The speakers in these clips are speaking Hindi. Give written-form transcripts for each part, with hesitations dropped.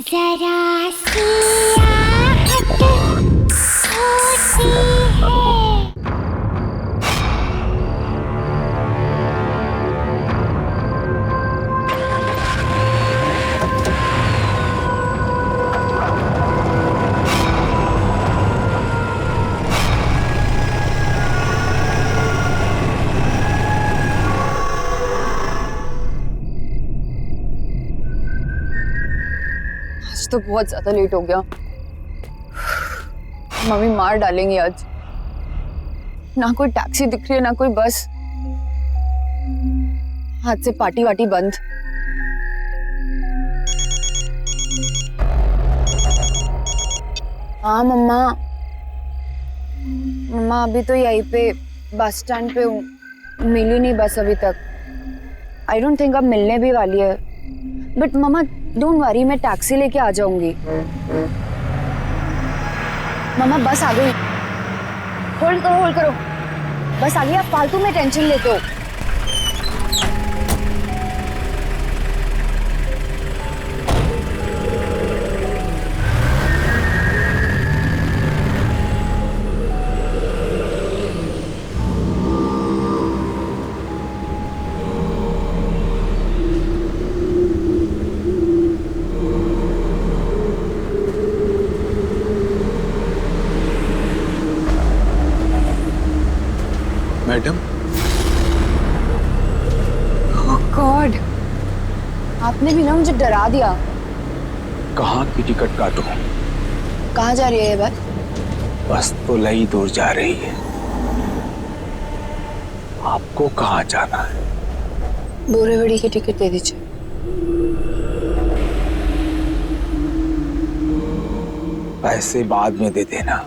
जरा सी आहट होती है। आज तो बहुत ज्यादा लेट हो गया। मम्मी मार डालेंगी आज। ना कोई टैक्सी दिख रही है, ना कोई बस। आज से पार्टी वाटी बंद। हाँ मम्मा, मम्मा अभी तो यहीं पे बस स्टैंड पे हूँ। मिली नहीं बस अभी तक। आई डोंट थिंक अब मिलने भी वाली है। बट मम्मा डोंट वरी, मैं टैक्सी लेके आ जाऊंगी। मम्मा बस आ गई। होल्ड करो होल्ड करो, बस आ गई। आप फालतू में टेंशन लेते हो। मैडम, ओह गॉड, आपने भी ना मुझे डरा दिया। कहाँ की टिकट काटूं? कहाँ जा रही है ये बस? बस तो लई दूर जा रही है। आपको कहाँ जाना है? बोरेवड़ी की टिकट दे दीजिए। पैसे बाद में दे देना,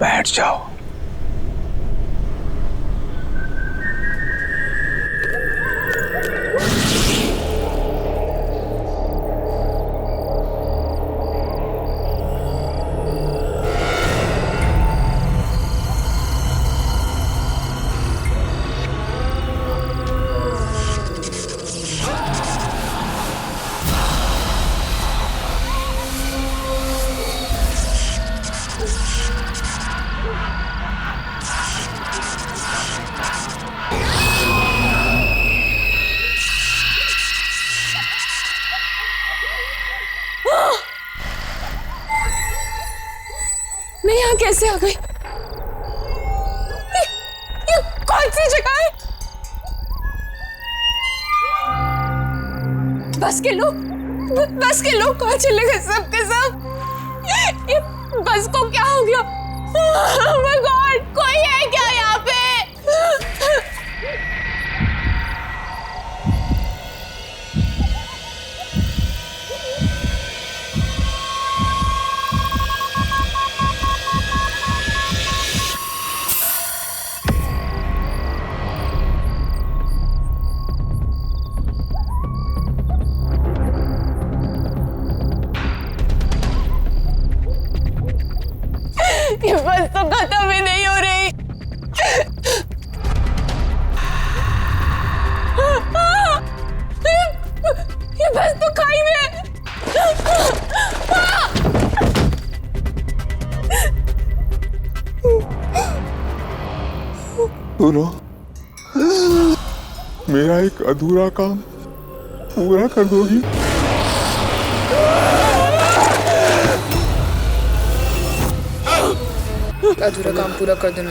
बैठ जाओ। मैं यहाँ कैसे आ गई? ये कौन सी जगह है? बस के लोग कहाँ चले गए सब के सब? ये बस को क्या हो गया? Oh my God, कोई है क्या यहाँ पे? ये बस तो खत्म ही नहीं हो रही। ये बस तो खाई में है। सुनो, मेरा एक अधूरा काम पूरा कर दोगी? अधूरा काम पूरा कर देना।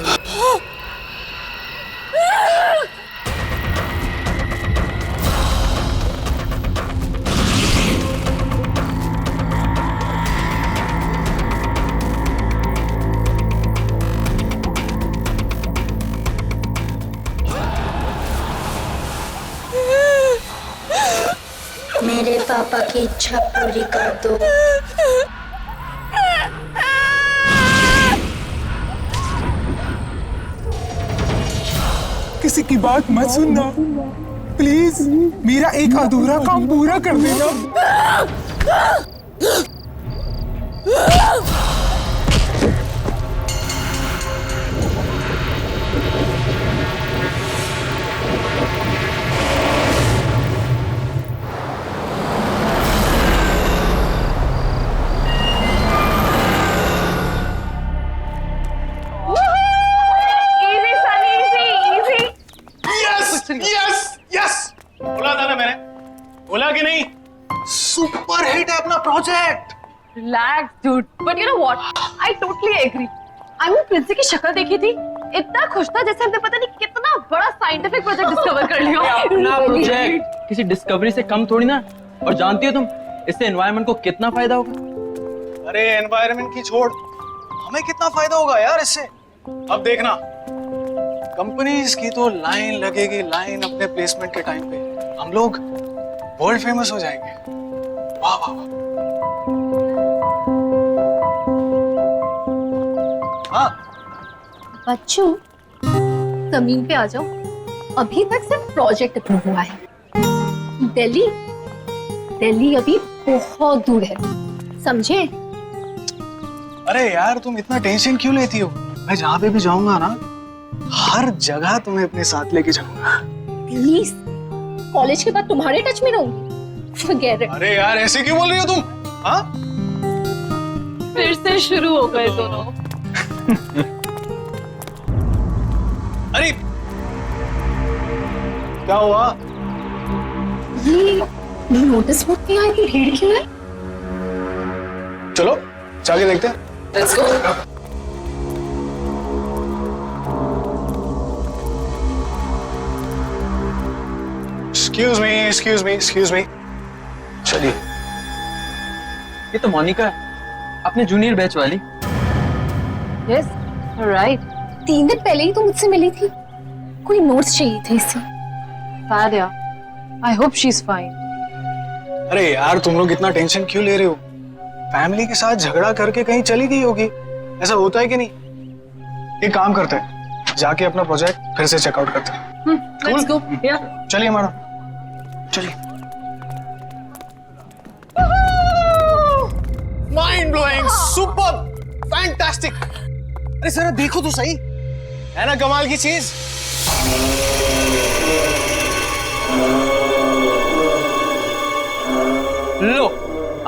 मेरे पापा की इच्छा पूरी कर दो। किसी की बात मत सुनना प्लीज, मेरा एक अधूरा काम पूरा कर देना। सुपर हिट है अपना project. Relax, dude. But you know what? I totally agree. I mean, Princy की शक्ल देखी थी, इतना खुश था जैसे हमने पता नहीं कितना बड़ा साइंटिफिक प्रोजेक्ट डिस्कवर कर लिया। अपना प्रोजेक्ट किसी डिस्कवरी से कम थोड़ी ना। और जानती हो तुम इससे एनवायरनमेंट को कितना फायदा होगा? अरे एनवायरनमेंट की छोड़, हमें कितना फायदा होगा यार इससे। अब देखना, कंपनीज की तो लाइन लगेगी, लाइन अपने प्लेसमेंट के टाइम पे। हम लोग वर्ल्ड फेमस हो जाएंगे। वाह वाह वाह। हाँ बच्चों, जमीन पे आ जाओ। अभी तक सिर्फ प्रोजेक्ट अप्रूव हुआ है। दिल्ली अभी बहुत दूर है, समझे? अरे यार तुम इतना टेंशन क्यों लेती हो? मैं जहाँ पे भी जाऊंगा ना, हर जगह तुम्हें अपने साथ लेके जाऊंगा। प्लीज, कॉलेज के बाद तुम्हारे टच में रहूंगी। Forget it. अरे यार ऐसे क्यों बोल रही हो तुम? हाँ? फिर से शुरू हो गए दोनों। अरे क्या हुआ? ये नोटिस बोर्ड पे यहाँ की भीड़ क्यों है? चलो जाके देखते हैं। Let's go. Excuse me. चलिए। ये तो मोनिका है, अपने जूनियर बैच वाली। Yes, right. 3 दिन पहले ही तो मुझसे मिली थी। कोई नोट्स चाहिए थे इससे। Bad यार. I hope she's fine. अरे यार तुम लोग इतना टेंशन क्यों ले रहे हो? फैमिली के साथ झगड़ा करके कहीं चली गई होगी, ऐसा होता है कि नहीं? एक काम करते हैं, जाके अपना प्रोजेक्ट फिर से चेकआउट करते हैं। Let's go. Yeah. चलिए मैडम, चलिए। Mind blowing, super, fantastic. अरे जरा देखो तो सही, है ना कमाल की चीज? लो,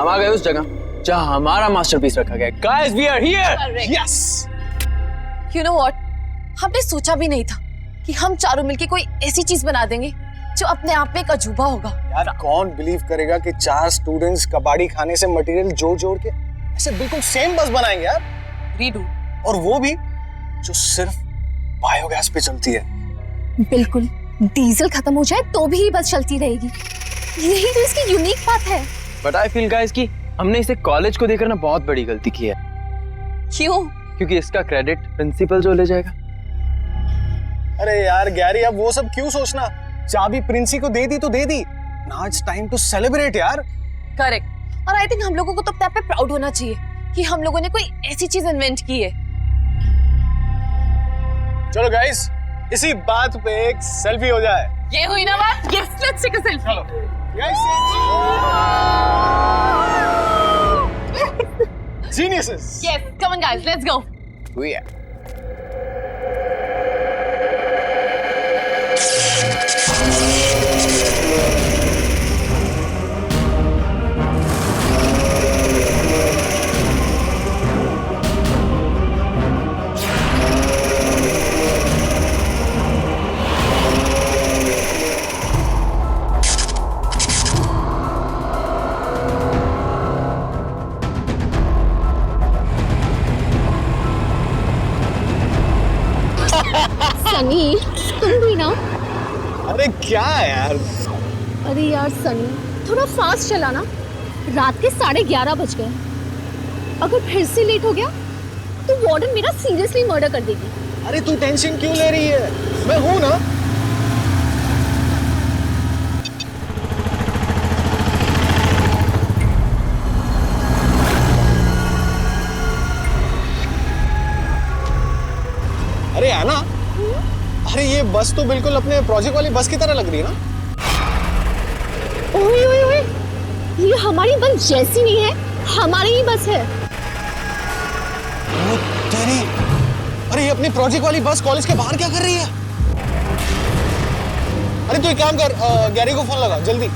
हम आ गए उस जगह जहां हमारा मास्टरपीस रखा गया। Guys, we are here. Yes. You know what? हमने सोचा भी नहीं था कि हम चारों मिलके कोई ऐसी चीज बना देंगे जो अपने आप में एक अजूबा होगा। यार कौन बिलीव करेगा कि 4 स्टूडेंट्स कबाड़ी खाने से मटेरियल जोड़ के ऐसे बिल्कुल सेम बस बनाएंगे यार। रीडू। और वो भी जो सिर्फ बायोगैस पे चलती है। बिल्कुल, डीजल खत्म हो जाए तो भी ये बस चलती रहेगी। यही तो इसकी यूनिक बात है। But I feel guys कि हमने इसे कॉलेज को देकर ना बहुत बड़ी गलती की है। क्यों? क्योंकि इसका क्रेडिट प्रिंसिपल जो ले जाएगा। अरे यार गैरी, अब वो सब क्यों सोचना? चाबी प्रिंसी को दे दी तो दे दी। Now it's time to celebrate यार। करेक्ट। और आई थिंक हम लोगों को तो अपने आप पे प्राउड होना चाहिए कि हम लोगों ने कोई ऐसी चीज इन्वेंट की है। चलो गाइस, इसी बात पे एक सेल्फी हो जाए। ये हुई ना बात? Yes, let's take a selfie. चलो guys, geniuses. Yes, come on guys, let's go. Sunny, तुम भी ना? अरे क्या है यार? अरे यार सनी, थोड़ा फास्ट चलाना। रात के 11:30 बज गए। अगर फिर से लेट हो गया तो वार्डन मेरा सीरियसली मर्डर कर देगी। अरे तू टेंशन क्यों ले रही है? मैं हूं ना। अरे आना, अरे ये बस तो बिल्कुल अपने प्रोजेक्ट वाली बस की तरह लग रही है ना? ओए ओए ओए, ये हमारी बस जैसी नहीं है, हमारी ही बस है। ओ तेरी, अरे ये अपनी प्रोजेक्ट वाली बस कॉलेज के बाहर क्या कर रही है? अरे तू एक काम कर, गैरी को फोन लगा जल्दी।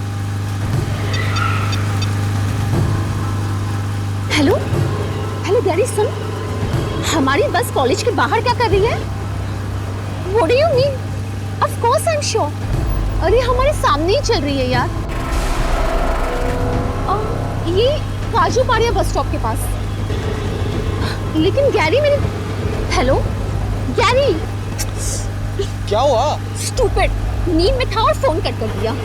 हेलो हेलो गैरी, सुन, हमारी बस कॉलेज के बाहर क्या कर रही है? What do you mean? Of course I'm sure. अरे हमारे सामने ही चल रही है यार। राजू पारिया बस स्टॉप के पास। लेकिन गैरी मेरे, हेलो गैरी। क्या हुआ? स्टूपिड, नींद में था और फोन कट कर दिया।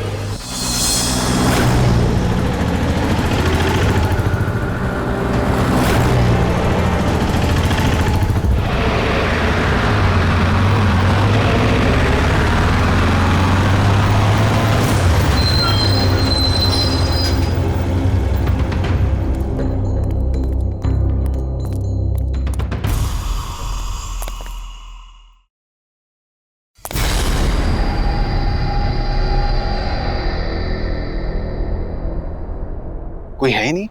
कोई है ही नहीं।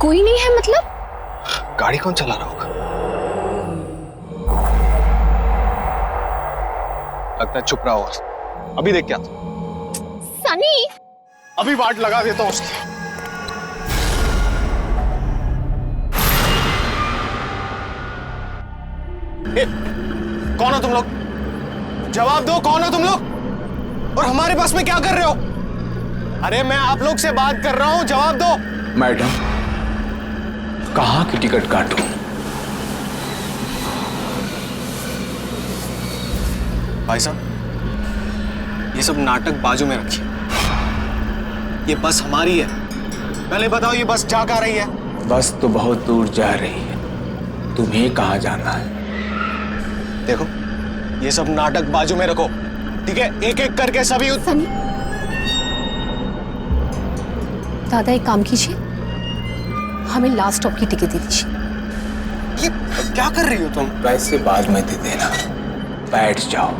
कोई नहीं है मतलब? गाड़ी कौन चला रहा होगा? लगता है चुप रहा होगा। अभी देख क्या सनी, अभी वाट लगा देता हूँ उसकी। कौन हो तुम लोग? जवाब दो, कौन हो तुम लोग? और हमारे बस में क्या कर रहे हो? अरे मैं आप लोग से बात कर रहा हूं, जवाब दो। मैडम, कहाँ की टिकट काटूं? भाई साहब, ये सब नाटक बाजू में रखिए। ये बस हमारी है। पहले बताओ, ये बस जा कहाँ रही है? बस तो बहुत दूर जा रही है, तुम्हें कहाँ जाना है? देखो, ये सब नाटक बाजू में रखो, ठीक है? एक एक करके सभी सनी, दादा एक काम कीजिए, हमें लास्ट स्टॉप की टिकट दे दीजिए। ये क्या कर रही हो तुम? पैसे बाद में दे देना, बैठ जाओ।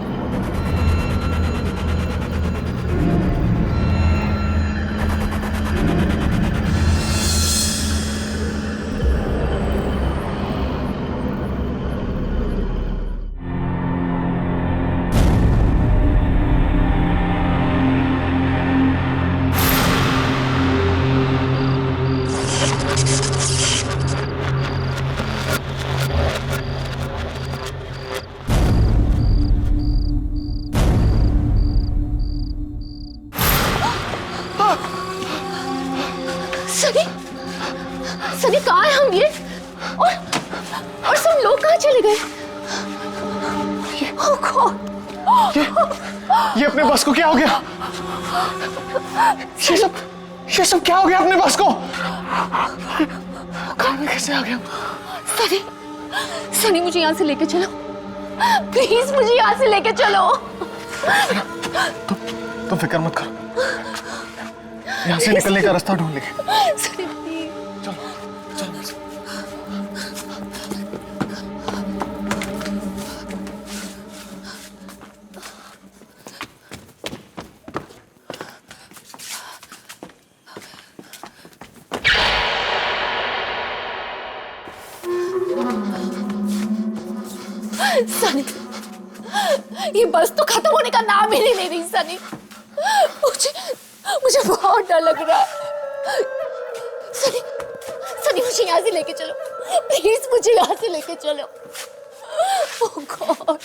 सनी, सनी कहाँ है हम ये? और सब लोग कहाँ चले गए? Oh God! ये अपने बस को क्या हो गया? ये सब क्या हो गया अपने बस को? कार में कैसे आ गया? सनी, सनी मुझे यहाँ से लेके चलो, प्लीज मुझे यहाँ से लेके चलो। तुम फिक्र मत करो, यहाँ से निकलने का रास्ता ढूंढ लेंगे। सनी प्लीज। चलो चलो। सनी, ये बस तो खत्म होने का नाम ही नहीं ले रही सनी। मुझे बहुत डर लग रहा है। सनी, सनी मुझे यहाँ से लेके चलो, प्लीज मुझे यहाँ से लेके चलो। ओह गॉड।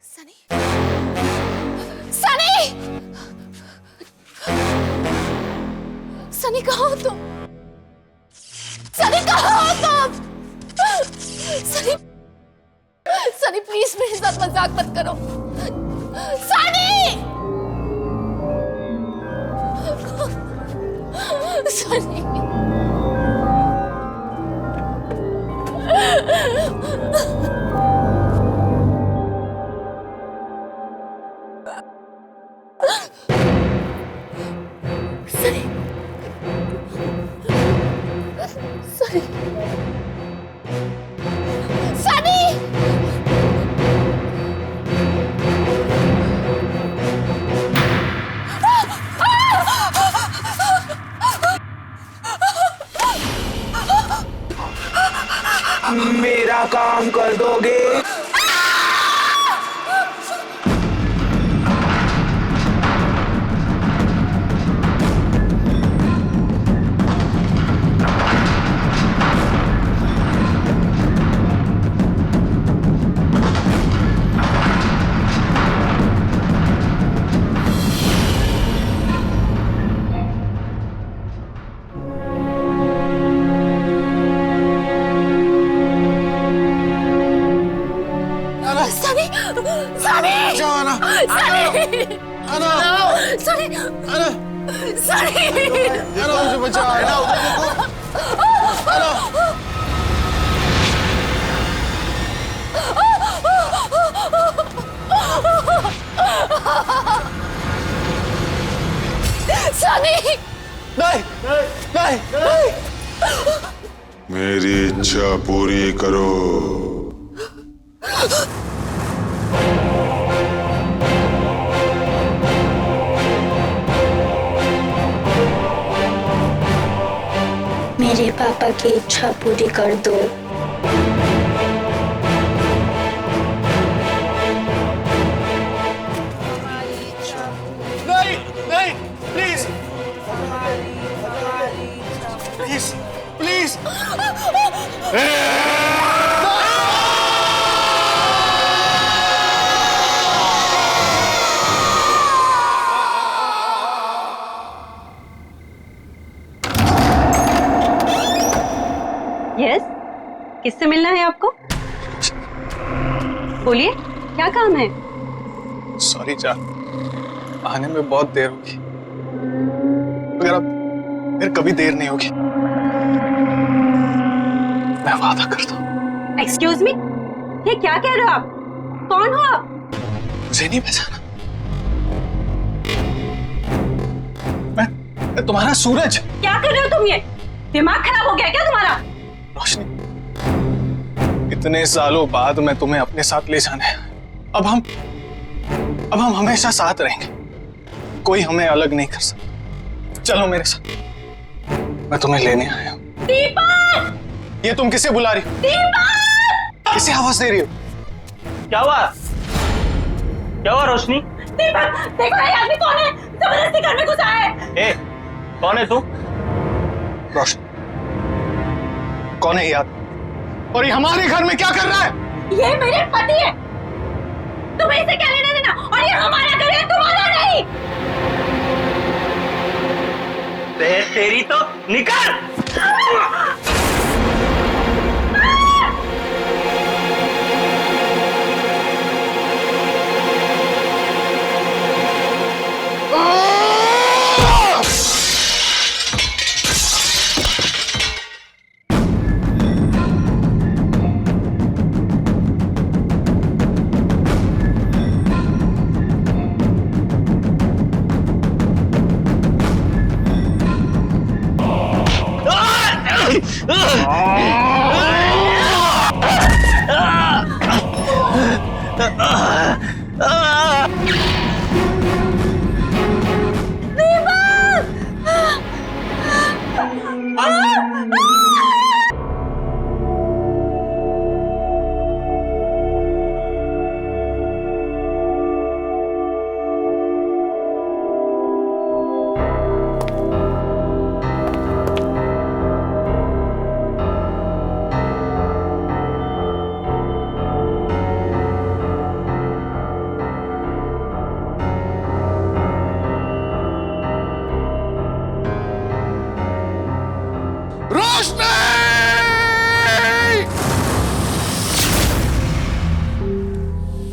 सनी, सनी, सनी कहाँ हो तुम? सनी कहाँ हो तुम? सनी, सनी प्लीज मेरे साथ मजाक मत करो। सनी, सनी, सनी, सनी, सनी, सनी सनी बचाओ आना। सनी आना सनी आना सनी आना, मुझे बचाओ आना, उधर देखो आना। सनी नहीं नहीं नहीं। मेरी इच्छा पूरी करो। मेरे पापा की इच्छा पूरी कर दो। नहीं नहीं, प्लीज प्लीज प्लीज। यस, किससे मिलना है आपको? बोलिए, क्या काम है? सॉरी जान, आने में बहुत देर होगी, मगर अब फिर कभी देर नहीं होगी, मैं वादा करता हूँ। एक्सक्यूज मी, ये क्या कह रहे हो आप? कौन हो आप? मुझे नहीं पहचाना? मैं तुम्हारा सूरज। क्या कर रहे हो तुम? ये दिमाग खराब हो गया क्या तुम्हारा? रोशनी, इतने सालों बाद मैं तुम्हें अपने साथ ले जाने आया। अब हम हमेशा साथ रहेंगे, कोई हमें अलग नहीं कर सकता। चलो मेरे साथ, मैं तुम्हें लेने आया हूँ। दीपक! ये तुम किसे बुला रही हो? दीपक! किसे आवाज दे रही हो? क्या हुआ? क्या हुआ रोशनी? दीपक, देखो ये आदमी कौन है? जबरदस्ती घर में घुसा है। ए, कौन है तू? रोशनी, कौन है ये आदमी? और ये हमारे घर में क्या कर रहा है? ये मेरे पति है, तुम्हें इसे क्या लेना देना? और ये हमारा घर है, तुम्हारा नहीं। तेरी तो निकल।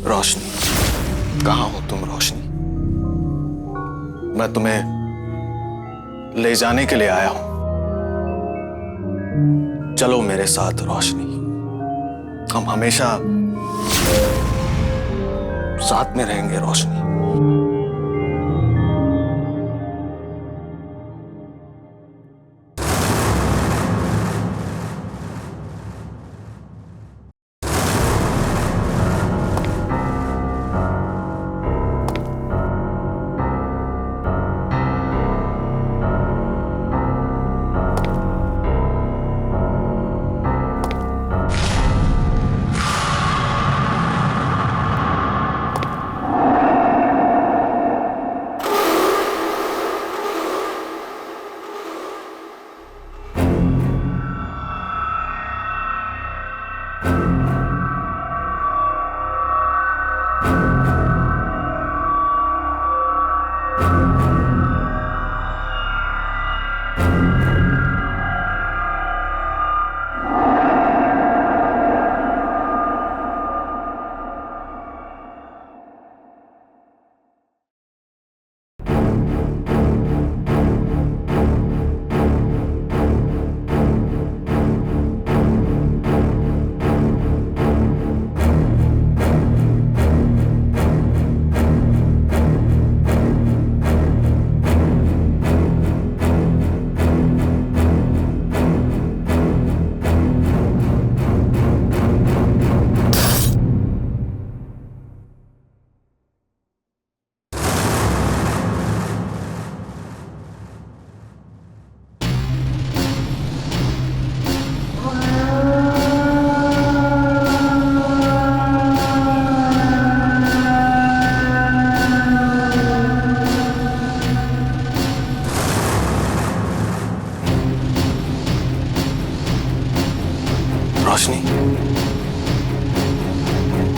रोशनी, कहाँ हो तुम रोशनी? मैं तुम्हें ले जाने के लिए आया हूं, चलो मेरे साथ रोशनी, हम हमेशा साथ में रहेंगे रोशनी।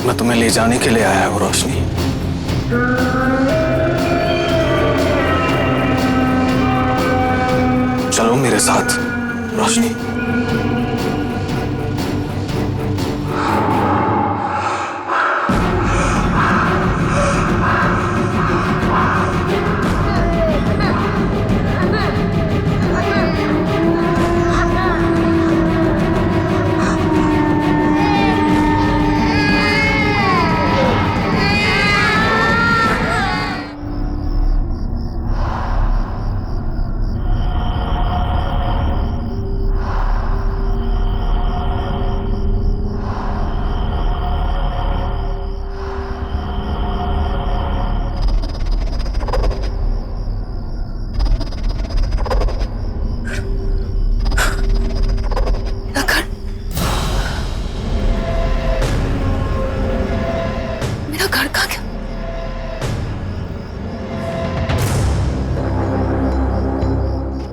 मैं तुम्हें ले जाने के लिए आया हूँ रोशनी। चलो मेरे साथ रोशनी।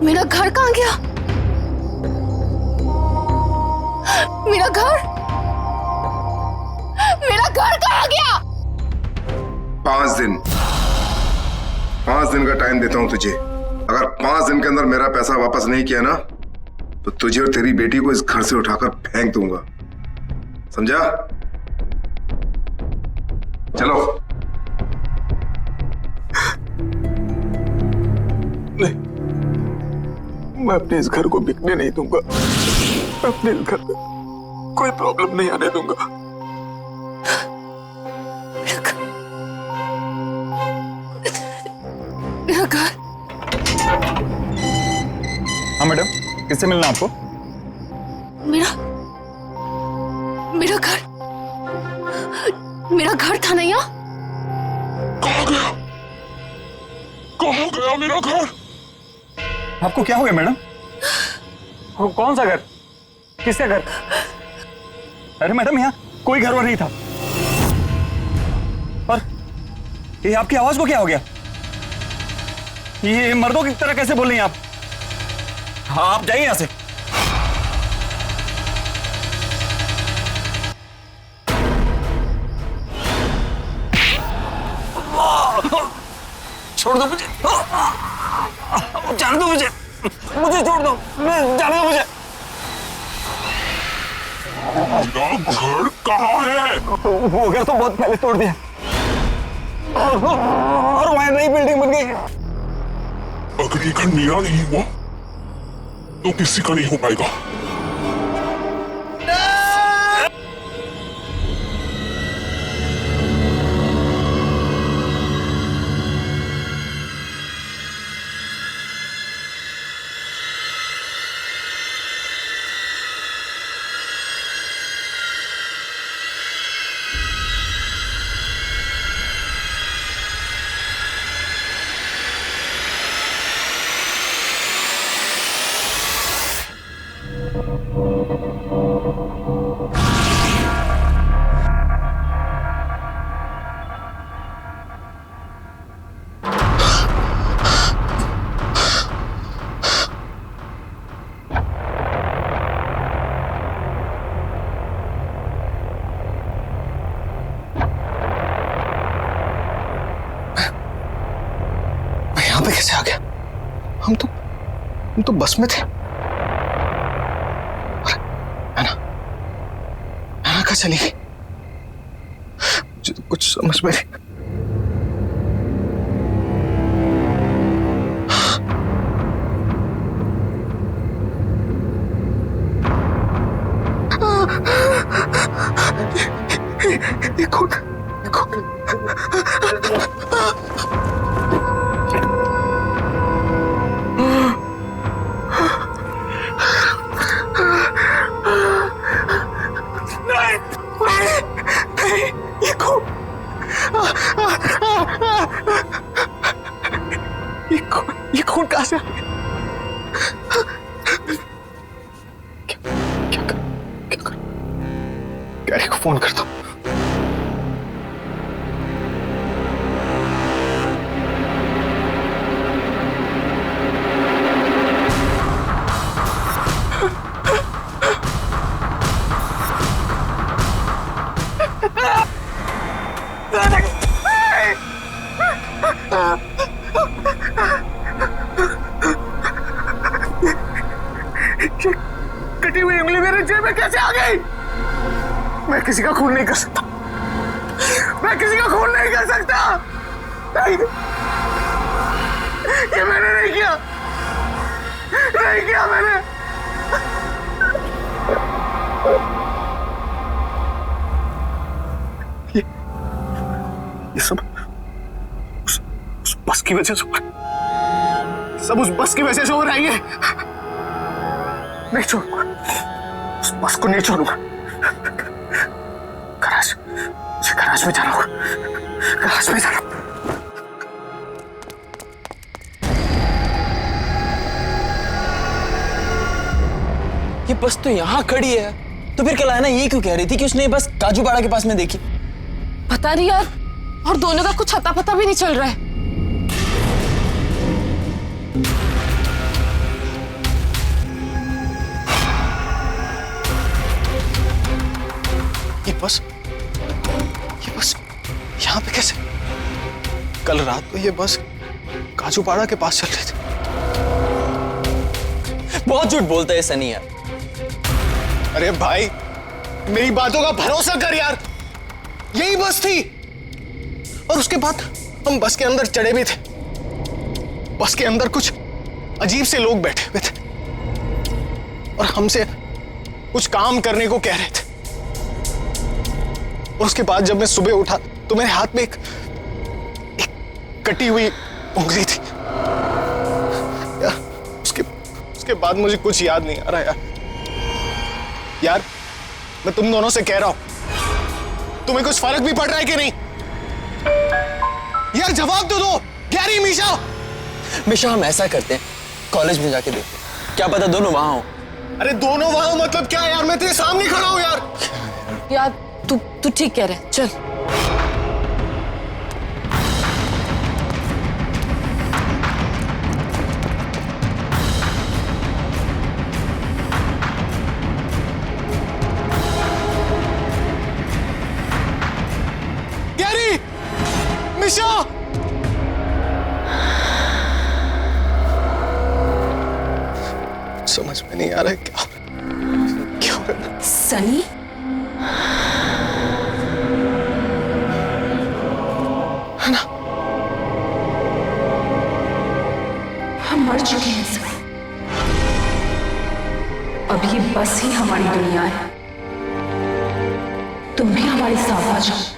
मेरा घर कहाँ गया? मेरा घर कहाँ गया? 5 दिन का टाइम देता हूं तुझे। अगर 5 दिन के अंदर मेरा पैसा वापस नहीं किया ना तो तुझे और तेरी बेटी को इस घर से उठाकर फेंक दूंगा, समझा? चलो। नहीं, मैं अपने इस घर को बिकने नहीं दूंगा। मैं अपने इस घर में कोई प्रॉब्लम नहीं आने दूंगा। मेरा घर। हाँ मैडम, किससे मिलना आपको? मेरा घर था ना यहाँ। कहाँ गया मेरा घर? आपको क्या हो गया मैडम? कौन सा घर? किसका घर? अरे मैडम, यहाँ कोई घर वर नहीं था। और ये आपकी आवाज को क्या हो गया? ये मर्दों की तरह कैसे बोल रही हैं आप? हाँ, आप जाइए यहाँ से। छोड़ दो मुझे, जाने दो मुझे छोड़ दो, जाने दो मुझे। मेरा घर कहाँ है? वो घर तो बहुत पहले तोड़ दिया और वहां नई बिल्डिंग बन गई। अगर ये घर मेरा नहीं हुआ तो किसी का नहीं हो पाएगा। कैसे आ गया? हम तो बस में थे। अरे ऐना कहाँ चली गई? मुझे तो कुछ समझ में नहीं। ये कौन? ये खून कहाँ से आ गया? क्या कर? गैरी को फोन करता हूँ। कटी हुई उंगली मेरे जेब में कैसे आ गई? मैं किसी का खून नहीं कर सकता, मैं किसी का खून नहीं कर सकता। नहीं, ये मैंने नहीं किया, नहीं किया मैंने। ये सब उस बस की वजह से, सब उस बस की वजह से हो रहा है। ये नहीं छोड़ूंगा, उस बस को नहीं छोड़ूंगा। गराज, मुझे गराज में जाना होगा, गराज में जाना। ये बस तो यहाँ खड़ी है, तो फिर कल आना ये क्यों कह रही थी कि उसने ये बस काजूपाड़ा के पास में देखी? पता नहीं यार, और दोनों का कुछ अता पता भी नहीं चल रहा है। ये बस यहाँ पे कैसे? कल रात को ये बस काजूपाड़ा के पास चल रही थी। बहुत झूठ बोलता है सनी यार। अरे भाई, मेरी बातों का भरोसा कर यार, यही बस थी। और उसके बाद हम बस के अंदर चढ़े भी थे। बस के अंदर कुछ अजीब से लोग बैठे हुए थे और हमसे कुछ काम करने को कह रहे थे। और उसके बाद जब मैं सुबह उठा तो मेरे हाथ में एक कटी हुई उंगली थी यार। उसके बाद मुझे कुछ याद नहीं आ रहा यार। मैं तुम दोनों से कह रहा हूं, तुम्हें कुछ फर्क भी पड़ रहा है कि नहीं? यार जवाब तो दो गैरी, मीशा हम ऐसा करते हैं, कॉलेज में जाके देखते हैं, क्या पता दोनों वहां हो। अरे दोनों वहां हो मतलब क्या यार? मैं तेरे सामने खड़ा हूं यार। यार तू ठीक कह रहा है, चल। गैरी, मीशा, समझ में नहीं आ रहा है क्या हो रहा है। सनी, है ना? हम मर चुके हैं सर। अब ये बस ही हमारी दुनिया है। तुम भी हमारे साथ आ जाओ।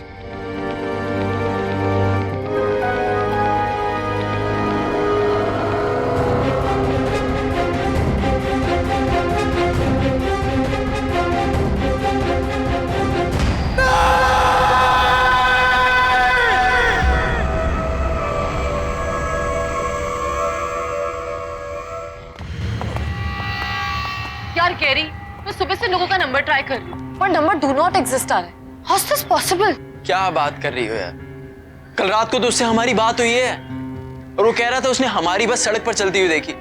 यार गैरी, मैं सुबह से लोगों का नंबर ट्राई कर रही हूँ, पर नंबर डू नॉट एग्जिस्ट आ रहा है। How is this possible? क्या बात कर रही हो यार? कल रात को तो उससे हमारी बात हुई है और वो कह रहा था उसने हमारी बस सड़क पर चलती हुई देखी,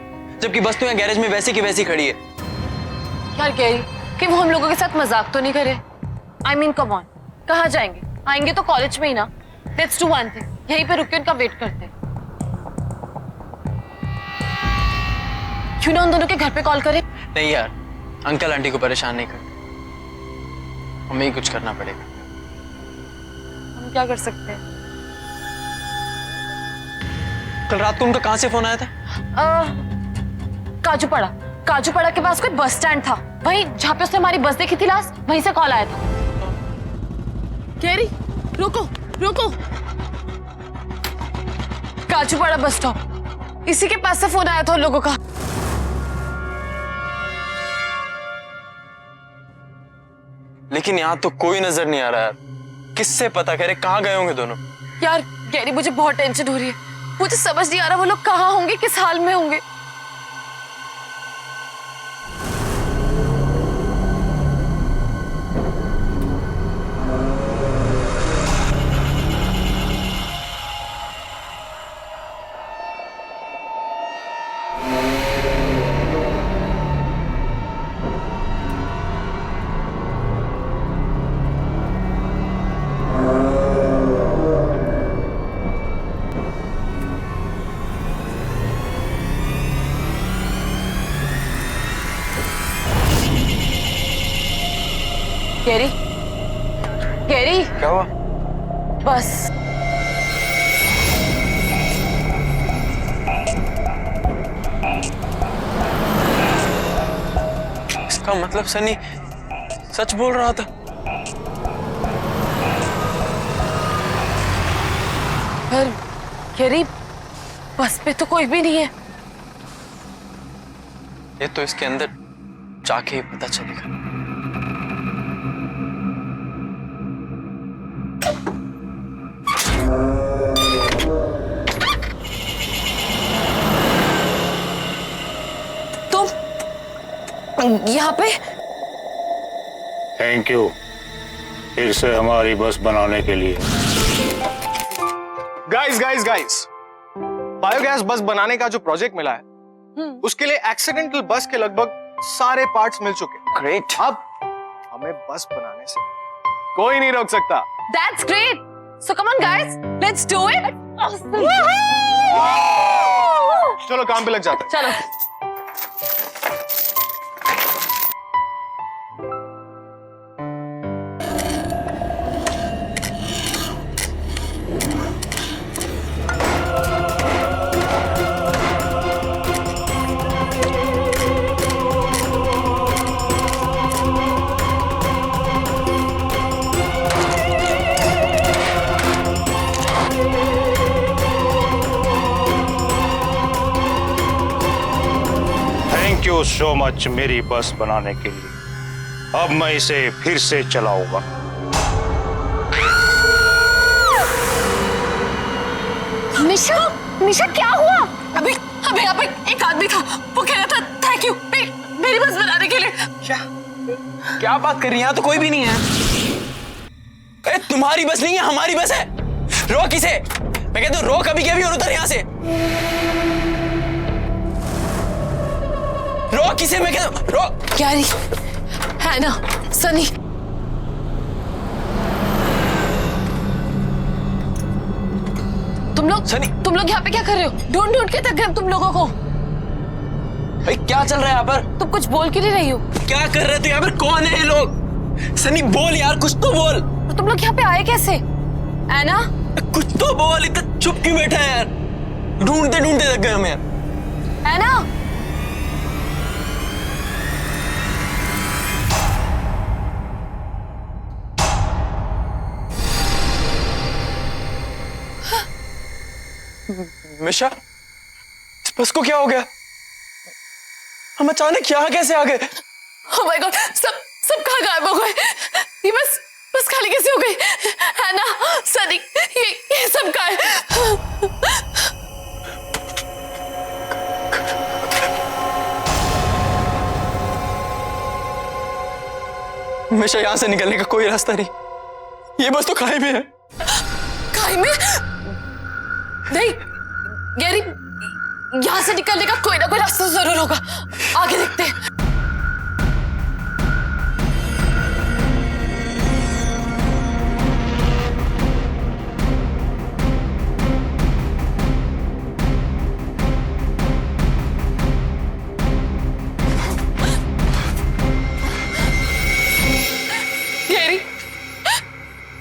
जबकि बस तो यहाँ गैरेज में वैसी की वैसी खड़ी है। यार गैरी, कि वो हम लोगों के साथ मजाक तो नहीं करे? आई मीन कम ऑन, कहाँ जाएंगे? आएंगे तो कॉलेज में ही ना। लेट्स डू वन थिंग, यहीं पे रुक के उनका वेट करते हैं। क्यों ना उन दोनों के घर पे कॉल करें? नहीं यार, अंकल आंटी को परेशान नहीं करते, हमें ही कुछ करना पड़ेगा। हम क्या कर सकते हैं? कल रात को उनका कहाँ से फोन आया था? काजूपाड़ा के पास कोई बस स्टैंड था, वहीं जहाँ पे उसने हमारी बस देखी थी लास्ट, वहीं से कॉल आया था। गैरी, रुको। काजूपाड़ा बस स्टॉप, इसी के पास से फोन आया था उन लोगों का। लेकिन यहाँ तो कोई नजर नहीं आ रहा यार। किससे पता करे कहाँ गए होंगे दोनों? यार गैरी, मुझे बहुत टेंशन हो रही है। मुझे समझ नहीं आ रहा वो लोग कहाँ होंगे, किस हाल में होंगे। हुआ? बस इसका मतलब सनी सच बोल रहा था। पर गैरी, बस पे तो कोई भी नहीं है। ये तो इसके अंदर जाके ही पता चलेगा। तुम यहाँ पे? थैंक यू फिर से हमारी बस बनाने के लिए। गाइस गाइस गाइस, बायोगैस बस बनाने का जो प्रोजेक्ट मिला है उसके लिए एक्सीडेंटल बस के लगभग सारे पार्ट्स मिल चुके हैं। ग्रेट। अब हमें बस बनाने से कोई नहीं रोक सकता। That's great. So come on guys, let's do it. चलो काम पे लग जाते हैं। चलो। थैंक यू सो मच मेरी बस बनाने के लिए। अब मैं इसे फिर से चलाऊंगा। निशा, निशा क्या हुआ? अभी अभी यहाँ पे एक आदमी था, वो कह रहा था थैंक यू मेरी बस बनाने के लिए। क्या बात कर रही है? यहाँ तो कोई भी नहीं है। अरे तुम्हारी बस नहीं है, हमारी बस है। रोक इसे। मैं कहता हूँ रोक अभी के अभी और उतर यहाँ से। रोक इसे, मैं कहता हूँ रोक। गैरी, है ना, सनी। तुम लोग यहाँ पे क्या कर रहे हो? ढूंढ ढूंढ के थक गए तुम लोगों को। भाई क्या चल रहा है यहाँ पर? तुम कुछ बोल क्यों नहीं रही हो? क्या कर रहे थे यहाँ पर? कौन है ये लोग? सनी बोल यार, कुछ तो बोल। और तुम लोग यहाँ पे आए कैसे? ऐना, कुछ तो बोल, इतना चुप क्यों बैठा है यार? ढूंढते ढूंढते थक गए हम यार। ऐना, मिशा, इस बस को क्या हो गया? हम अचानक यहाँ कैसे आ गए? ओह माय गॉड, सब कहाँ गायब हो गए? ये बस खाली कैसे हो गई? है ना सनी, ये सब कहाँ है? मिशा, यहाँ से निकलने का कोई रास्ता नहीं। ये बस तो खाई में है। खाई में? नहीं गैरी, यहाँ से निकलने का कोई ना कोई रास्ता जरूर होगा। आगे देखते हैं। गैरी,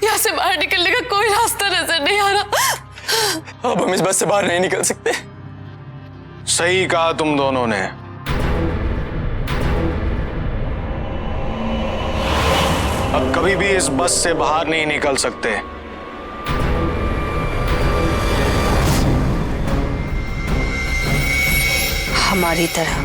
यहाँ से बाहर निकलने का कोई रास्ता नजर नहीं आ रहा। अब हम इस बस से बाहर नहीं निकल सकते। सही कहा तुम दोनों ने। अब कभी भी इस बस से बाहर नहीं निकल सकते। हमारी तरह।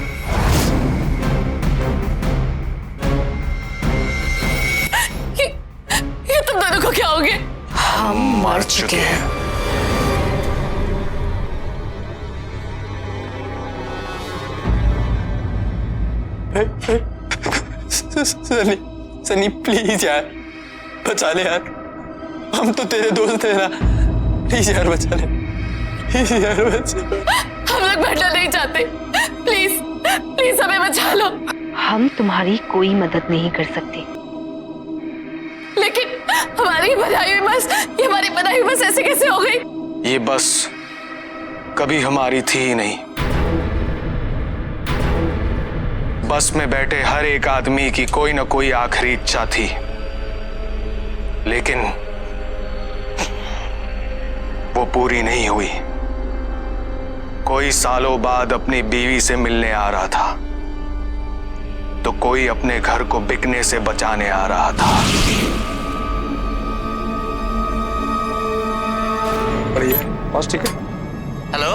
ये तुम दोनों को क्या हो गया? हम मर चुके हैं। सनी, सनी प्लीज यार, बचा ले यार। हम तो तेरे दोस्त हैं ना। प्लीज यार बचा ले, प्लीज यार बचा। हम लोग बैठना नहीं चाहते। प्लीज प्लीज हमें बचा लो। हम तुम्हारी कोई मदद नहीं कर सकते। लेकिन हमारी बनाई हुई बस, ये हमारी बनाई हुई बस ऐसे कैसे हो गई? ये बस कभी हमारी थी ही नहीं। बस में बैठे हर एक आदमी की कोई ना कोई आखिरी इच्छा थी, लेकिन वो पूरी नहीं हुई। कोई सालों बाद अपनी बीवी से मिलने आ रहा था, तो कोई अपने घर को बिकने से बचाने आ रहा था। बस ठीक है। हेलो,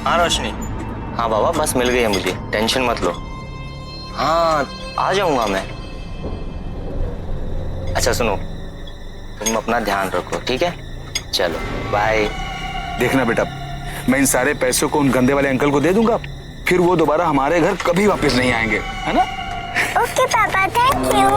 हाँ रोशनी। हाँ बाबा, बस मिल गई है मुझे, टेंशन मत लो। हाँ आ जाऊंगा मैं। अच्छा सुनो, तुम अपना ध्यान रखो, ठीक है? चलो बाय। देखना बेटा, मैं इन सारे पैसों को उन गंदे वाले अंकल को दे दूंगा, फिर वो दोबारा हमारे घर कभी वापस नहीं आएंगे, है ना? ओके पापा, थैंक यू।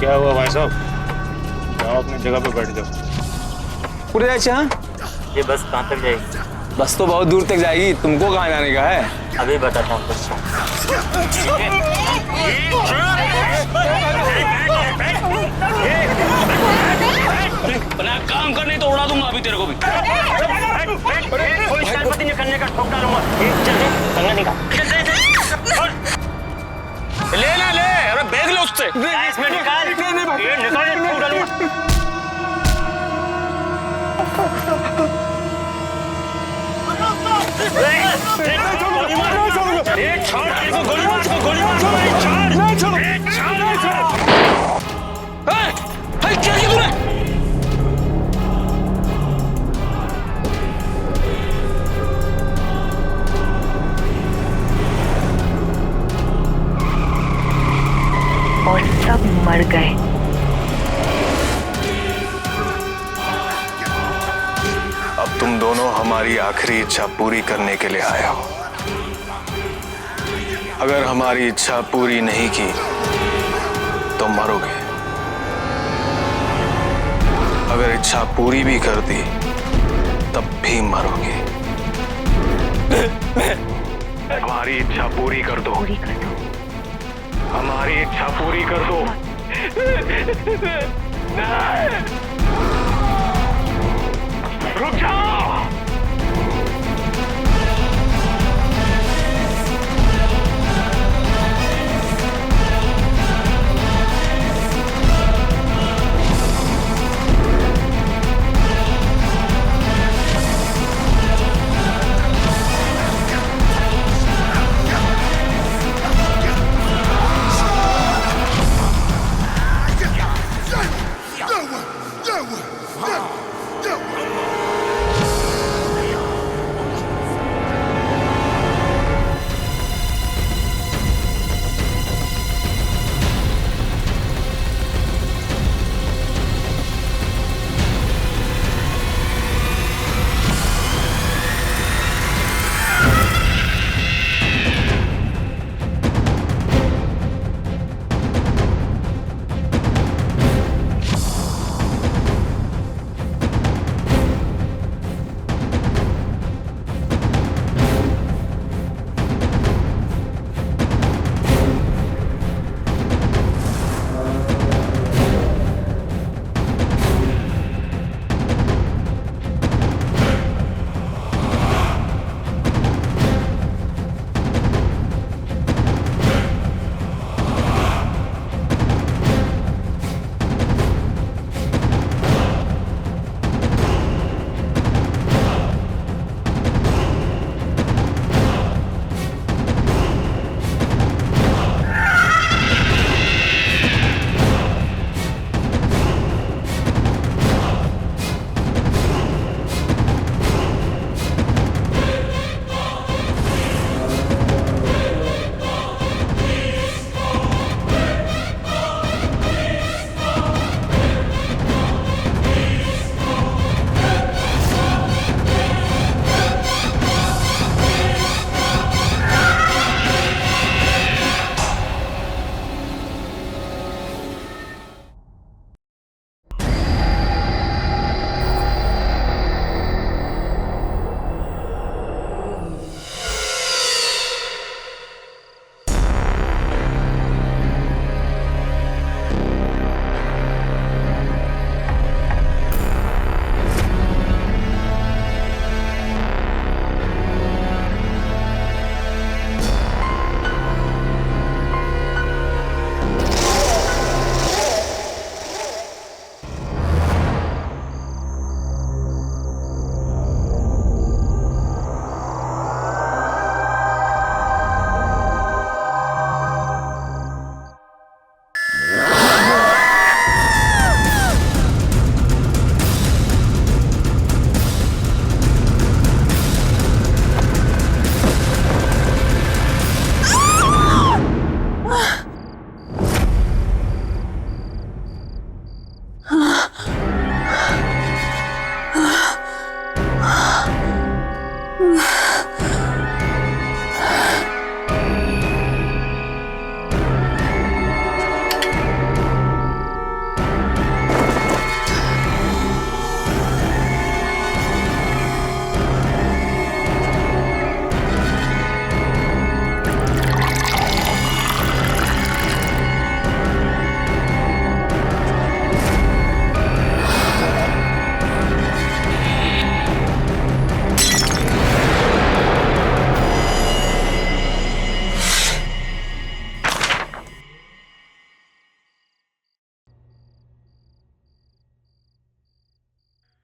क्या हुआ भाई साहब? जाओ अपनी जगह पे बैठ जाओ। पूरे जाए। ये बस कहाँ तक जाएगी? बस तो बहुत दूर तक जाएगी, तुमको कहाँ जाने का है? अभी बताता हूँ तुझको। अपना काम करने तो उड़ा दूंगा अभी तेरे को भी। कोई शरारती नहीं करने का, ठोक डालूंगा। चल दे, कंगा निकाल। ले ना ले, अरे बैग ले उससे। इसमें निकाल। ये निकाल, ठोक डालूंगा। गोली मार, छोड़ इसको, गोली मार, इसको गोली मार, छोड़। क्या किया तूने? और सब मर गए। अब तुम दोनों हमारी आखिरी इच्छा पूरी करने के लिए आए हो। अगर हमारी इच्छा पूरी नहीं की तो मरोगे। अगर इच्छा पूरी भी कर दी तब भी मरोगे। हमारी इच्छा पूरी कर दो। हमारी इच्छा पूरी कर दो। रुक जाओ।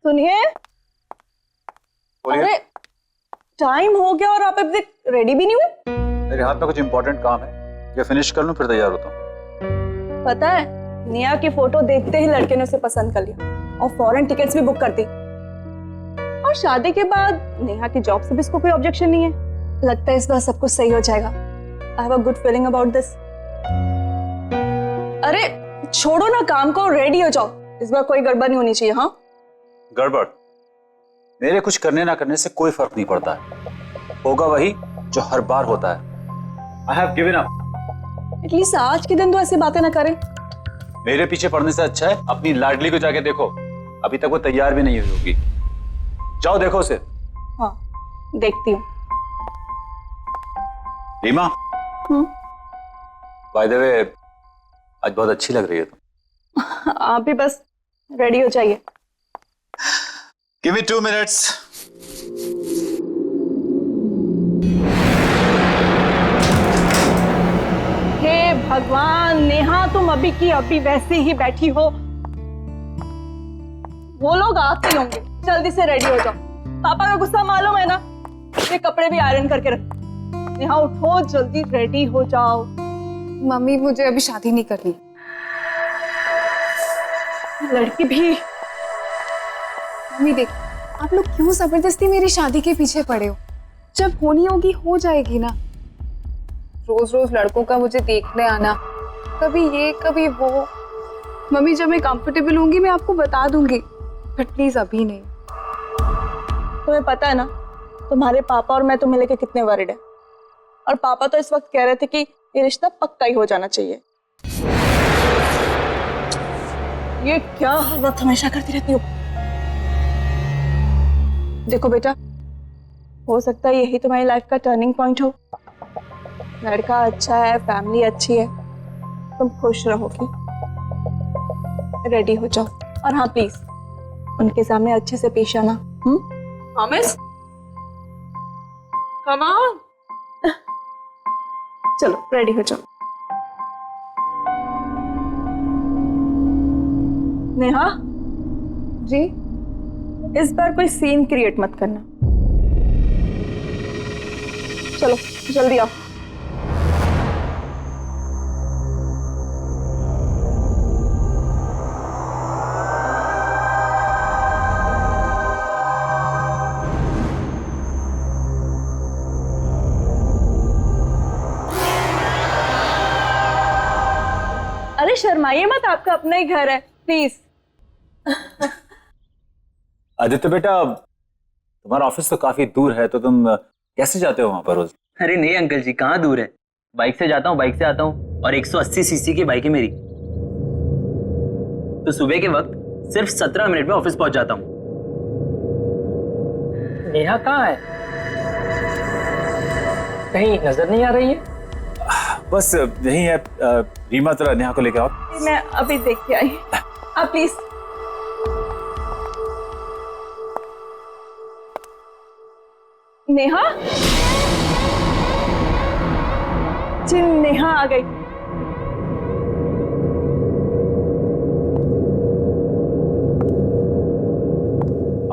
सुनिए, अरे टाइम हो गया और आप अभी तक रेडी भी नहीं हुए। मेरे हाथ में कुछ इंपॉर्टेंट काम है, ये फिनिश कर लूं फिर तैयार होता हूँ। पता है, नेहा की फोटो देखते ही लड़के ने उसे पसंद कर लिया और फॉरेन टिकट्स भी बुक कर दी। और शादी के बाद नेहा की जॉब से भी इसको कोई ऑब्जेक्शन नहीं है। लगता है इस बार सब कुछ सही हो जाएगा। I have a good feeling about this. अरे छोड़ो ना काम को, रेडी हो जाओ। इस बार कोई गड़बड़ नहीं होनी चाहिए। हाँ, गड़बड़ मेरे कुछ करने ना करने से कोई फर्क नहीं पड़ता है, होगा वही जो हर बार होता है। I have given up. At least आज के दिन तो ऐसी बातें ना करें। मेरे पीछे पड़ने से अच्छा है अपनी लाडली को जाके देखो, अभी तक वो तैयार भी नहीं हुई होगी। जाओ देखो उसे। हाँ, देखती हूँ। रीमा, बाय द वे आज बहुत अच्छी लग रही है तुम। आप भी बस रेडी हो जाइए। Give me 2 minutes। हे भगवान, नेहा तुम अभी की अभी वैसे ही बैठी हो। वो लोग आते ही होंगे, जल्दी से रेडी हो जाओ। पापा का गुस्सा मालूम है ना, ये कपड़े भी आयरन करके रख। नेहा उठो, जल्दी रेडी हो जाओ। मम्मी मुझे अभी शादी नहीं करनी। लड़की भी। मम्मी देख, आप लोग क्यों जबरदस्ती मेरी शादी के पीछे पड़े हो? जब होनी होगी हो जाएगी ना। रोज रोज लड़कों का मुझे देखने आना, कभी ये कभी वो। मम्मी जब मैं कंफर्टेबल होंगी मैं आपको बता दूंगी, बट प्लीज अभी नहीं। तुम्हें पता है ना, तुम्हारे पापा और मैं तुम्हें लेके कितने वरिड है। और पापा तो इस वक्त कह रहे थे कि ये रिश्ता पक्का ही हो जाना चाहिए। ये क्या हालत हमेशा करती रहती हो। देखो बेटा, हो सकता है यही तुम्हारी लाइफ का टर्निंग पॉइंट हो। लड़का अच्छा है, फैमिली अच्छी है, तुम खुश रहोगी। रेडी हो जाओ। और हाँ प्लीज, उनके सामने अच्छे से पेश आना। प्रॉमिस? Come on. चलो रेडी हो जाओ। नेहा जी, इस बार कोई सीन क्रिएट मत करना। चलो जल्दी आओ। अरे शर्माइए मत, आपका अपना ही घर है, प्लीज। आदित्य बेटा, तुम्हारा ऑफिस तो काफी दूर है, तो तुम कैसे जाते हो वहां पर रोज? अरे नहीं अंकल जी, कहाँ दूर है, बाइक से जाता हूँ, बाइक से आता हूँ। और 180 सीसी की बाइक है मेरी, तो सुबह के वक्त सिर्फ 17 मिनट में ऑफिस पहुंच जाता हूँ। नेहा कहाँ है? कहीं नजर नहीं आ रही है। बस यही है। रीमा जरा नेहा को लेके आओ। मैं अभी देख के आई। आप प्लीज। नेहा जी, नेहा आ गई।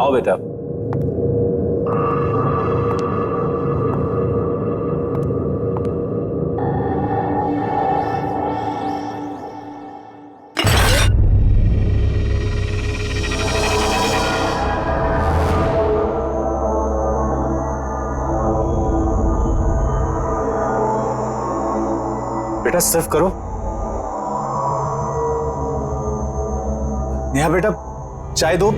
आओ बेटा। बेटा सर्व करो। नेहा बेटा चाय दो।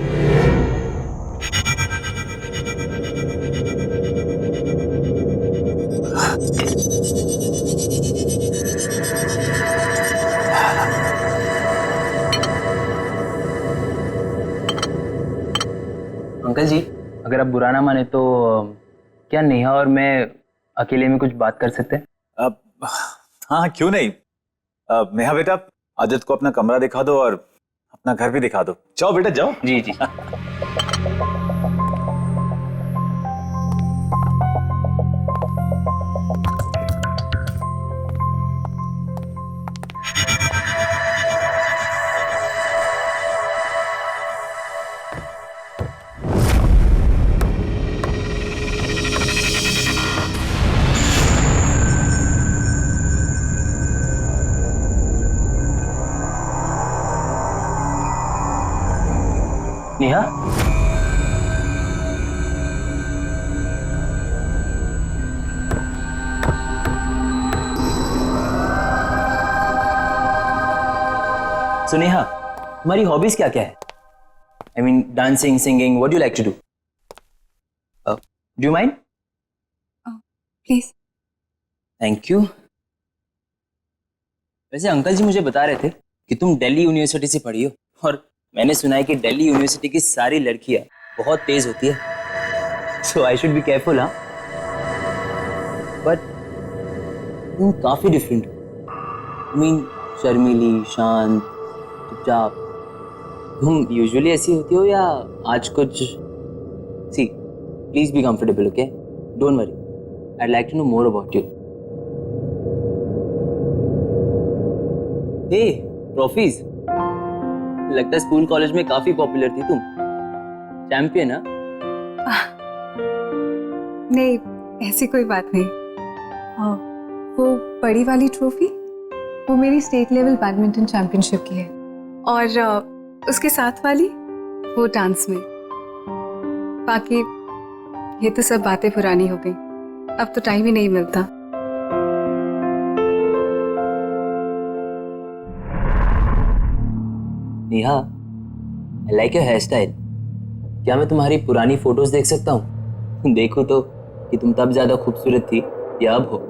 अंकल जी, अगर आप बुरा ना माने तो क्या नेहा और मैं अकेले में कुछ बात कर सकते हैं? हाँ क्यों नहीं। नेहा बेटा, आदित्य को अपना कमरा दिखा दो और अपना घर भी दिखा दो। जाओ बेटा जाओ। जी जी। नेहा, so नेहा, तुम्हारी हॉबीज क्या क्या है? I mean, dancing, singing, what do you like to do? Do you mind? Please. Thank you. वैसे अंकल जी मुझे बता रहे थे कि तुम दिल्ली यूनिवर्सिटी से पढ़ी हो, और मैंने सुना है कि दिल्ली यूनिवर्सिटी की सारी लड़कियां बहुत तेज होती है, सो आई शुड बी केयरफुल। हाँ, बट तुम काफी डिफरेंट हो। आई मीन, शर्मीली, शांत, चुपचाप। तुम यूजुअली ऐसी होती हो या आज कुछ? See, please be comfortable, okay? Don't worry, I'd like to know more about you. Hey, trophies. लगता है स्कूल कॉलेज में काफी पॉपुलर थी तुम। चैंपियन? हाँ? नहीं, ऐसी कोई बात नहीं। वो बड़ी वाली ट्रॉफी वो मेरी स्टेट लेवल बैडमिंटन चैंपियनशिप की है, और उसके साथ वाली वो डांस में। बाकी ये तो सब बातें पुरानी हो गई, अब तो टाइम ही नहीं मिलता। Neha, I like your hairstyle. क्या मैं तुम्हारी पुरानी फोटोज देख सकता हूँ? देखूं तो कि तुम तब ज्यादा खूबसूरत थी या अब हो?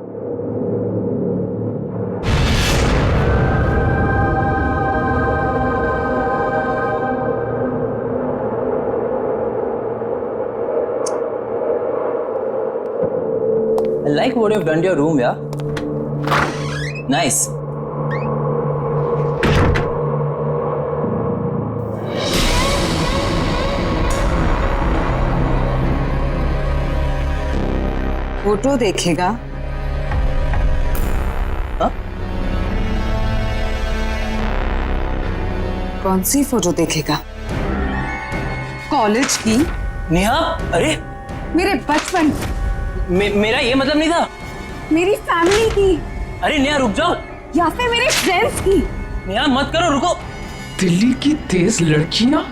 I like what you've done to your room, yeah? Nice. Photo देखेगा? हाँ? कौन सी फोटो देखेगा? कॉलेज की? नेहा, अरे मेरे बचपन, मेरा ये मतलब नहीं था। मेरी फैमिली की। अरे नेहा, रुक जाओ। या फिर मेरे फ्रेंड्स की। नेहा, मत करो, रुको। दिल्ली की तेज लड़कियां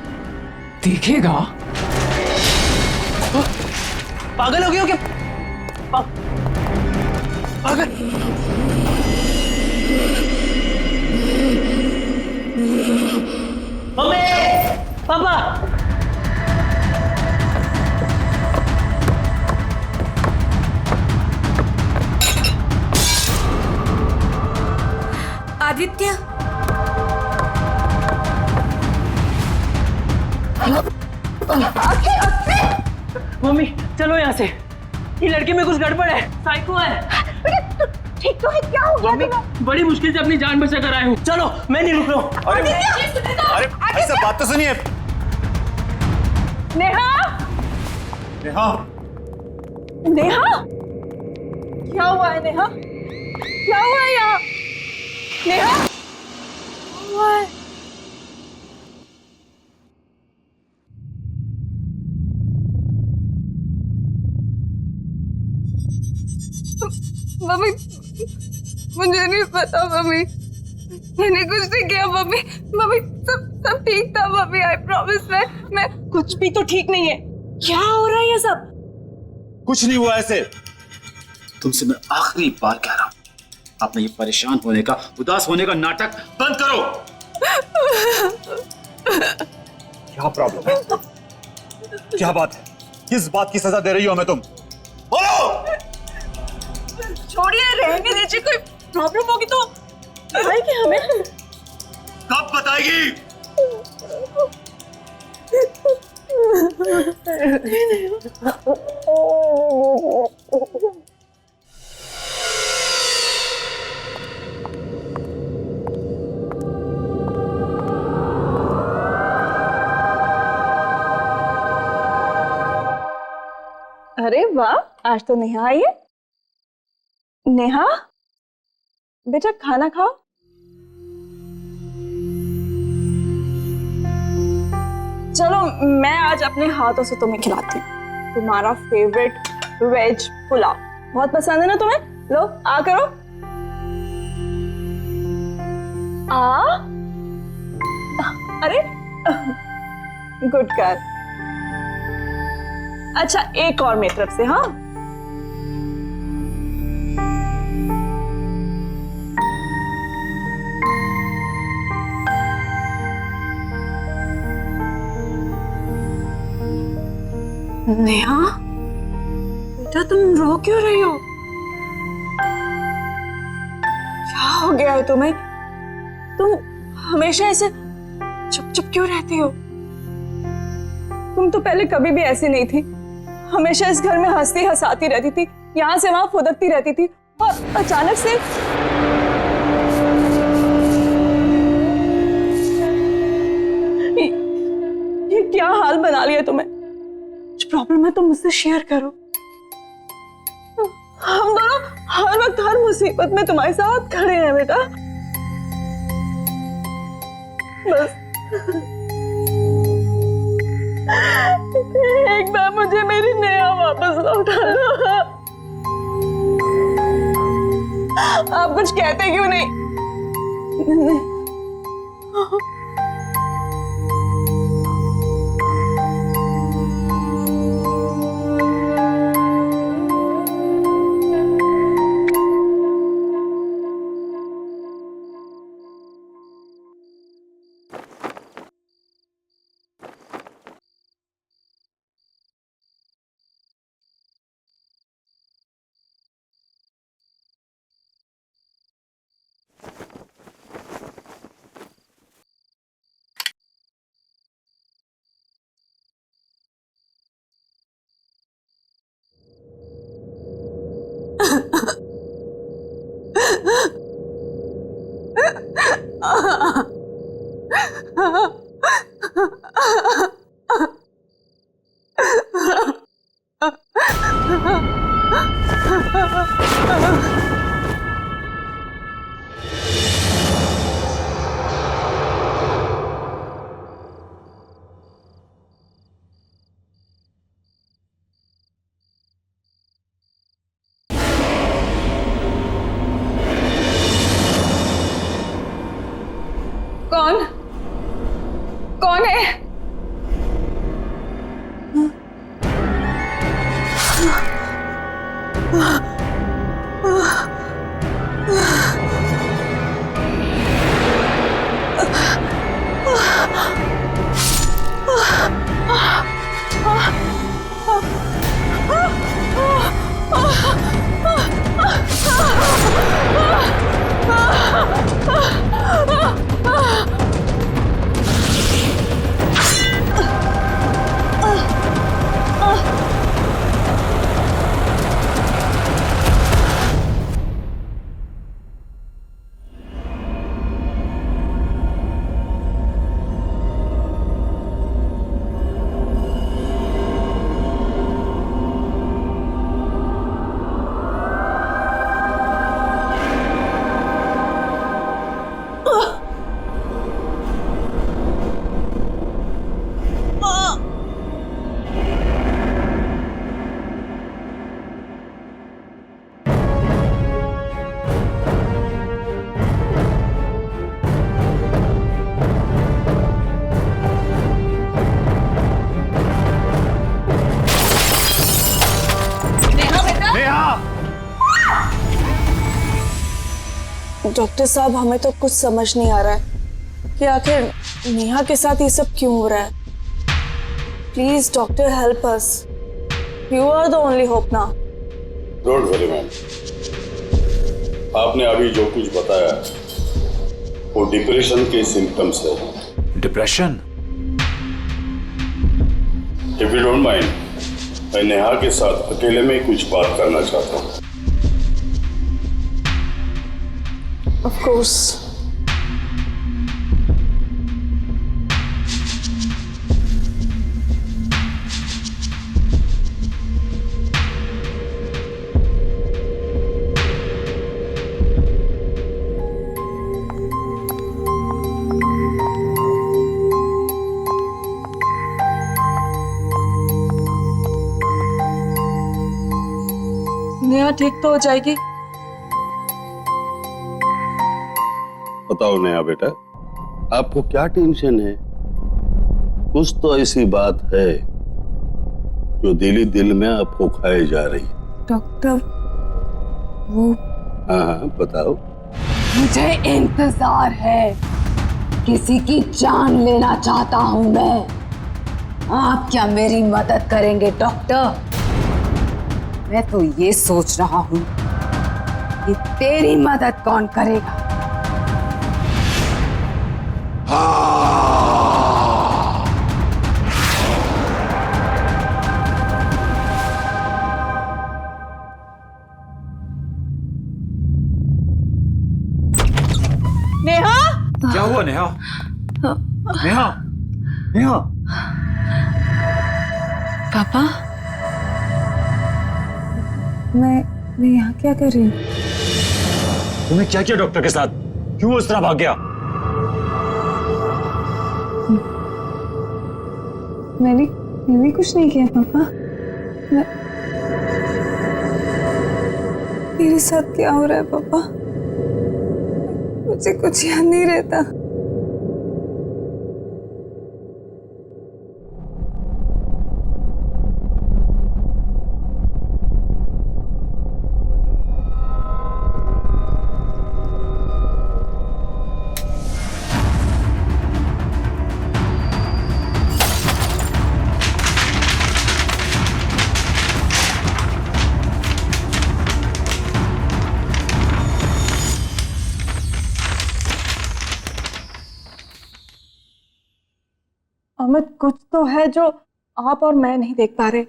देखेगा? पागल हो गए हो क्या? पागल। मम्मी, पापा। आदित्य, मम्मी चलो यहाँ से, ये लड़के में कुछ गड़बड़ है, साइको है। ठीक तो है, क्या हो गया तुम्हें? बड़ी मुश्किल से अपनी जान बचा कर आए हूँ। चलो, मैं नहीं रुक रहा हूँ। अरे भाई साहब, बात तो सुनिए। नेहा, नेहा, नेहा, क्या हुआ है नेहा? क्या हुआ है यहाँ? नेहा, क्या हुआ है? मम्मी, मुझे नहीं पता मम्मी, मैंने कुछ नहीं किया मम्मी। मम्मी, सब ठीक था मम्मी, आई प्रॉमिस। मैं कुछ भी तो ठीक नहीं है। क्या हो रहा है ये सब? कुछ नहीं हुआ ऐसे। तुमसे मैं आखिरी बार कह रहा हूँ, आपने ये परेशान होने का, उदास होने का नाटक बंद करो। क्या प्रॉब्लम है? क्या बात है? किस बात की सजा दे रही हो हमें तुम? बोलो। छोड़िए, रहने दीजिए। कोई प्रॉब्लम होगी तो बताएगी हमें। कब बताएगी? अरे वाह, आज तो नेहा आई है। नेहा, बेटा खाना खाओ। चलो, मैं आज अपने हाथों से तुम्हें खिलाती हूँ तुम्हारा फेवरेट वेज पुलाव। बहुत पसंद है ना तुम्हें? लो, आ करो। अरे गुड गर्ल। अच्छा एक और मेरी तरफ से, हाँ? नेहा बेटा, तुम रो क्यों रही हो? क्या हो गया है तुम्हें? तुम हमेशा ऐसे चुप चुप क्यों रहती हो? तुम तो पहले कभी भी ऐसी नहीं थी। हमेशा इस घर में हंसती हंसाती रहती थी, यहाँ से वहां फुदकती रहती थी, और अचानक से ये क्या हाल बना लिया तुम्हें? कुछ प्रॉब्लम है तो मुझसे शेयर करो। हम दोनों हर वक्त हर मुसीबत में तुम्हारे साथ खड़े हैं बेटा। बस एक बार मुझे मेरी नेहा वापस लौटा दो। आप कुछ कहते क्यों नहीं? कौन? कौन है? डॉक्टर साहब, हमें तो कुछ समझ नहीं आ रहा है कि आखिर नेहा के साथ ये सब क्यों हो रहा है। Please doctor help us, you are the only hope now. Don't worry ma'am, आपने अभी जो कुछ बताया वो डिप्रेशन के सिम्टम्स है। Depression? If you don't mind, मैं नेहा के साथ अकेले में कुछ बात करना चाहता हूँ। Of course. नेहा ठीक तो हो जाएगी? बताओ नया बेटा, आपको क्या टेंशन है? कुछ तो ऐसी बात है जो दिल ही दिल में आपको खाए जा रही है। डॉक्टर वो हाँ हाँ बताओ। मुझे इंतजार है, किसी की जान लेना चाहता हूं मैं। आप क्या मेरी मदद करेंगे डॉक्टर? मैं तो ये सोच रहा हूं कि तेरी मदद कौन करेगा। नेहा, क्या हुआ नेहा? नेहा, नेहा, पापा, मैं यहाँ क्या कर रही हूँ? तुम्हें क्या किया डॉक्टर के साथ? क्यों उस तरह भाग गया? मैंने कुछ नहीं किया पापा। मेरे साथ क्या हो रहा है पापा? मुझे कुछ याद नहीं रहता। अमित, कुछ तो है जो आप और मैं नहीं देख पा रहे।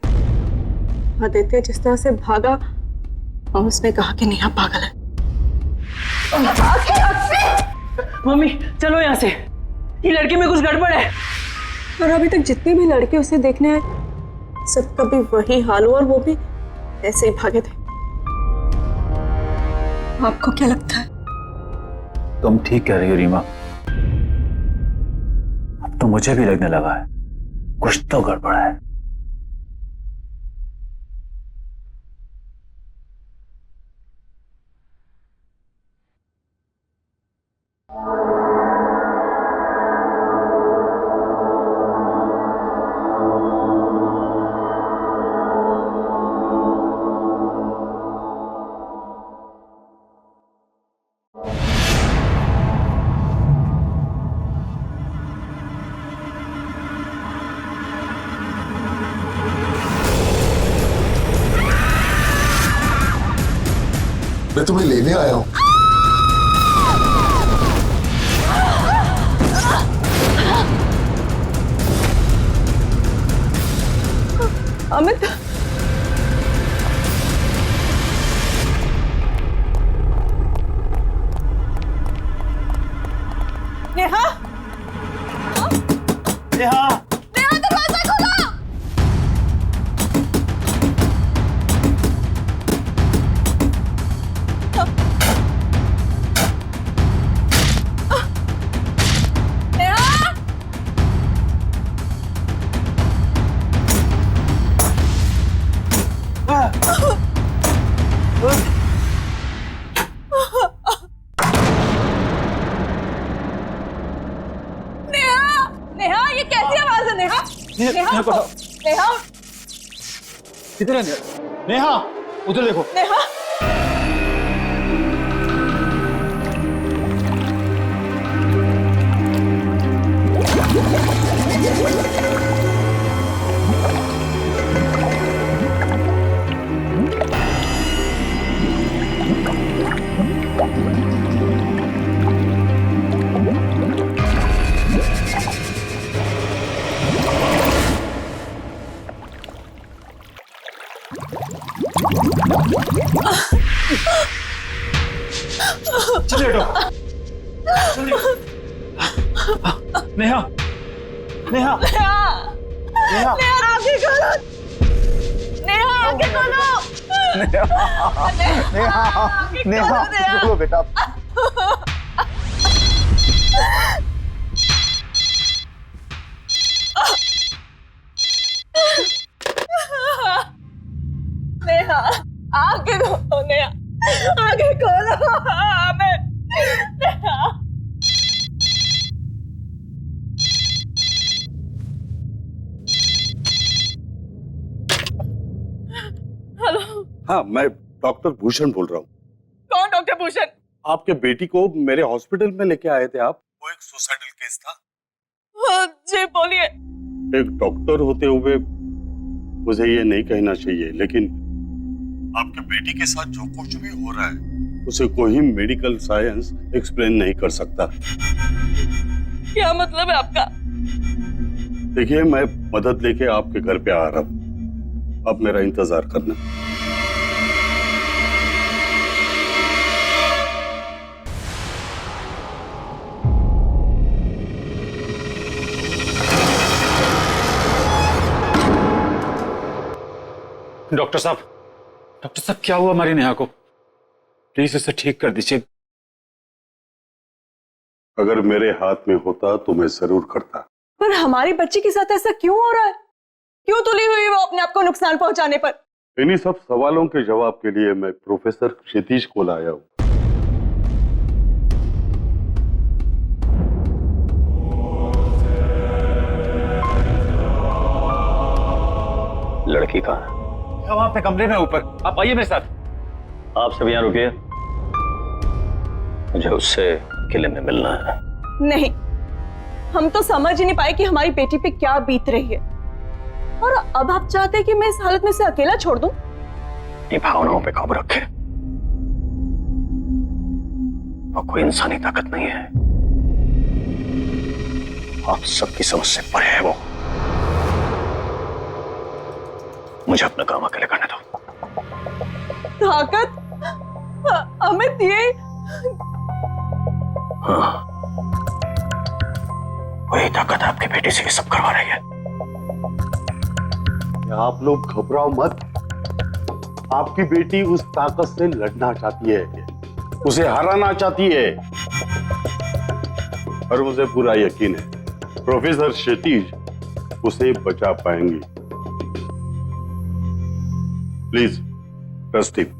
आदित्य जिस तरह से भागा और उसने कहा कि नेहा पागल है। मम्मी चलो यहाँ से, ये लड़की में कुछ गड़बड़ है। और अभी तक जितने भी लड़के उसे देखने आए सबका भी वही हाल हुआ और वो भी ऐसे ही भागे थे। आपको क्या लगता है? तुम ठीक कह रही हो रीमा। अब तो मुझे भी लगने लगा है कुछ तो गड़बड़ है। मैं तुम्हें लेने आया हूं। अमित, नेहा, नेहा, नेहा दरवाजा खोलो। नेहा, ये कैसी आवाज है? नेहा, नेहा, नेहा, किधर है नेहा? उधर देखो। नेहा, चलिए नेहा, नेहा, नेहा, नेहा, आगे खोलो। नेहा, आगे खोलो। नेहा, बोलो बेटा। नेहा, आगे खोलो। नेहा, आगे खोलो। हमें नेहा, हाँ, मैं डॉक्टर भूषण बोल रहा हूँ। कौन डॉक्टर भूषण? आपके बेटी को मेरे हॉस्पिटल में लेके आए थे आप। वो एक सुसाइडल केस था। जी बोलिए। एक डॉक्टर होते हुए मुझे ये नहीं कहना चाहिए, लेकिन आपके बेटी के साथ जो कुछ भी हो रहा है उसे कोई मेडिकल साइंस एक्सप्लेन नहीं कर सकता। क्या मतलब है आपका? देखिए, मैं मदद लेके आपके घर पे आ रहा हूँ, अब मेरा इंतजार करना। डॉक्टर साहब क्या हुआ हमारी नेहा को? प्लीज इसे ठीक कर दीजिए। अगर मेरे हाथ में होता तो मैं जरूर करता। पर हमारी बच्ची के साथ ऐसा क्यों हो रहा है? क्यों तुली हुई वो अपने आप को नुकसान पहुंचाने पर? इन्हीं सब सवालों के जवाब के लिए मैं प्रोफेसर क्षितिज को लाया हूँ। लड़की कहाँ है? वहां पे कमरे में ऊपर। आप आइए मेरे साथ। आप सब यहाँ रुकिए, मुझे उससे किले में मिलना है। नहीं, हम तो समझ ही नहीं पाए कि हमारी बेटी पे क्या बीत रही है, और अब आप चाहते हैं कि मैं इस हालत में से अकेला छोड़ दूं? अपनी भावनाओं पे काबू रखे। वो कोई इंसानी ताकत नहीं है, आप सबकी समझ से परे है वो। मुझे अपना काम अकेले करने दो। ताकत? अमित, ये हाँ, वही ताकत आपकी बेटी से ये सब करवा रही है। आप लोग घबराओ मत, आपकी बेटी उस ताकत से लड़ना चाहती है, उसे हराना चाहती है, और मुझे पूरा यकीन है प्रोफेसर क्षितिज उसे बचा पाएंगी। Please trust him.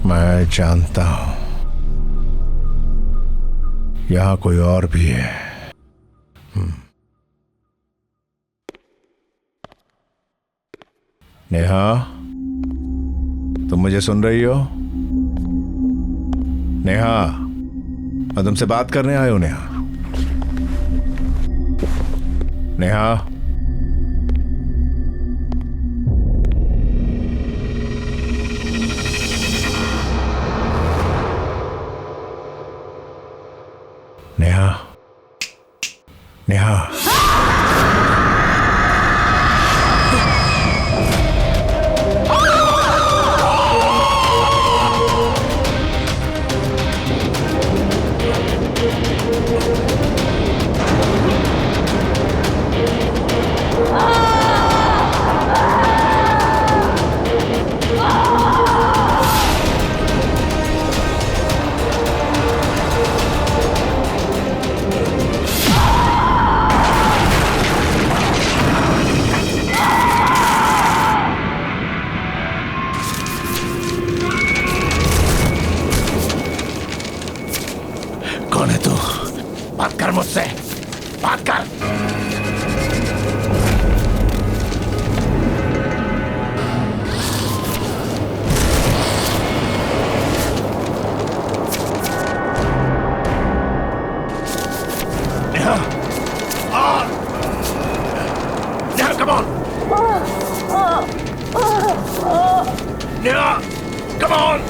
मैं जानता हूं यहां कोई और भी है। नेहा, तुम मुझे सुन रही हो? नेहा, मैं तुमसे बात करने आया हूं। नेहा, नेहा, नेहा, नेहा। कौन है तू? बात कर मुझसे, बात कर। Neha, Neha, come on. Neha, come on.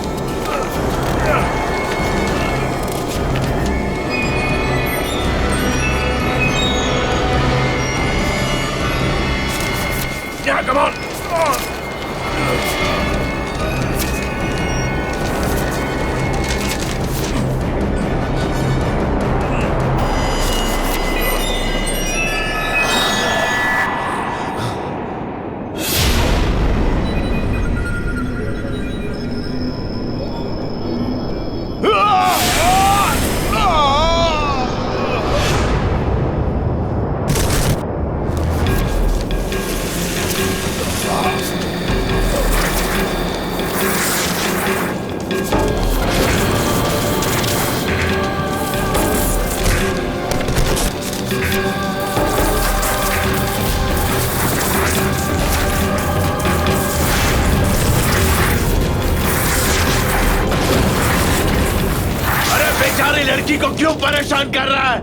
लड़की को क्यों परेशान कर रहा है?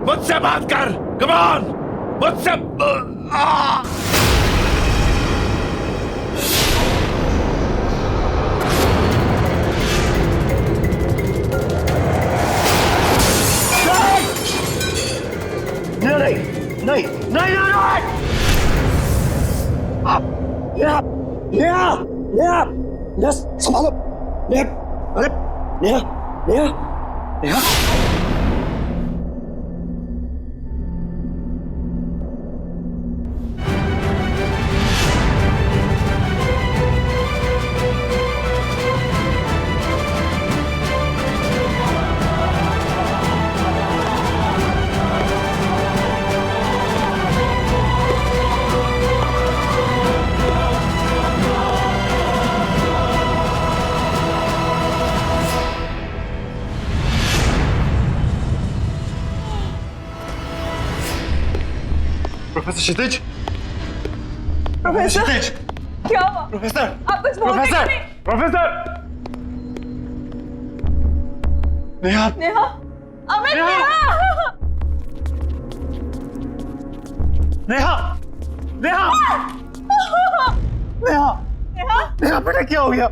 मुझसे बात कर, कम ऑन, मुझसे नहीं नहीं नहीं नेहा नेहा नेहा नेहा संभालो नेहा अरे नेहा नेहा नेहा प्रोफेसर क्षितिज, प्रोफेसर क्षितिज, क्या हुआ? प्रोफेसर, आप कुछ बोलते प्रोफेसर, क्यों नहीं? प्रोफेसर, नेहा, नेहा, अमित, नेहा, नेहा, नेहा, नेहा, नेहा, नेहा, बेटा क्या हो गया?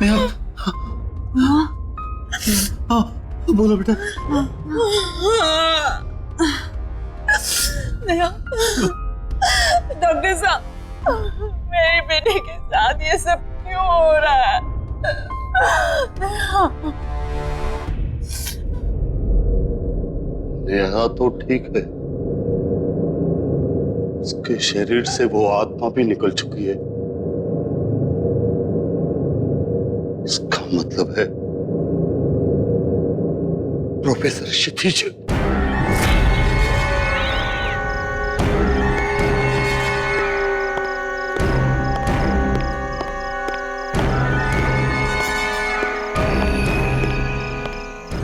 नेहा, हाँ, बोलो बेटा। नेहा, डॉक्टर साहब, मेरी बेटी के साथ ये सब क्यों हो रहा है? नेहा तो ठीक है, उसके शरीर से वो आत्मा भी निकल चुकी है। इसका मतलब है प्रोफेसर क्षितिज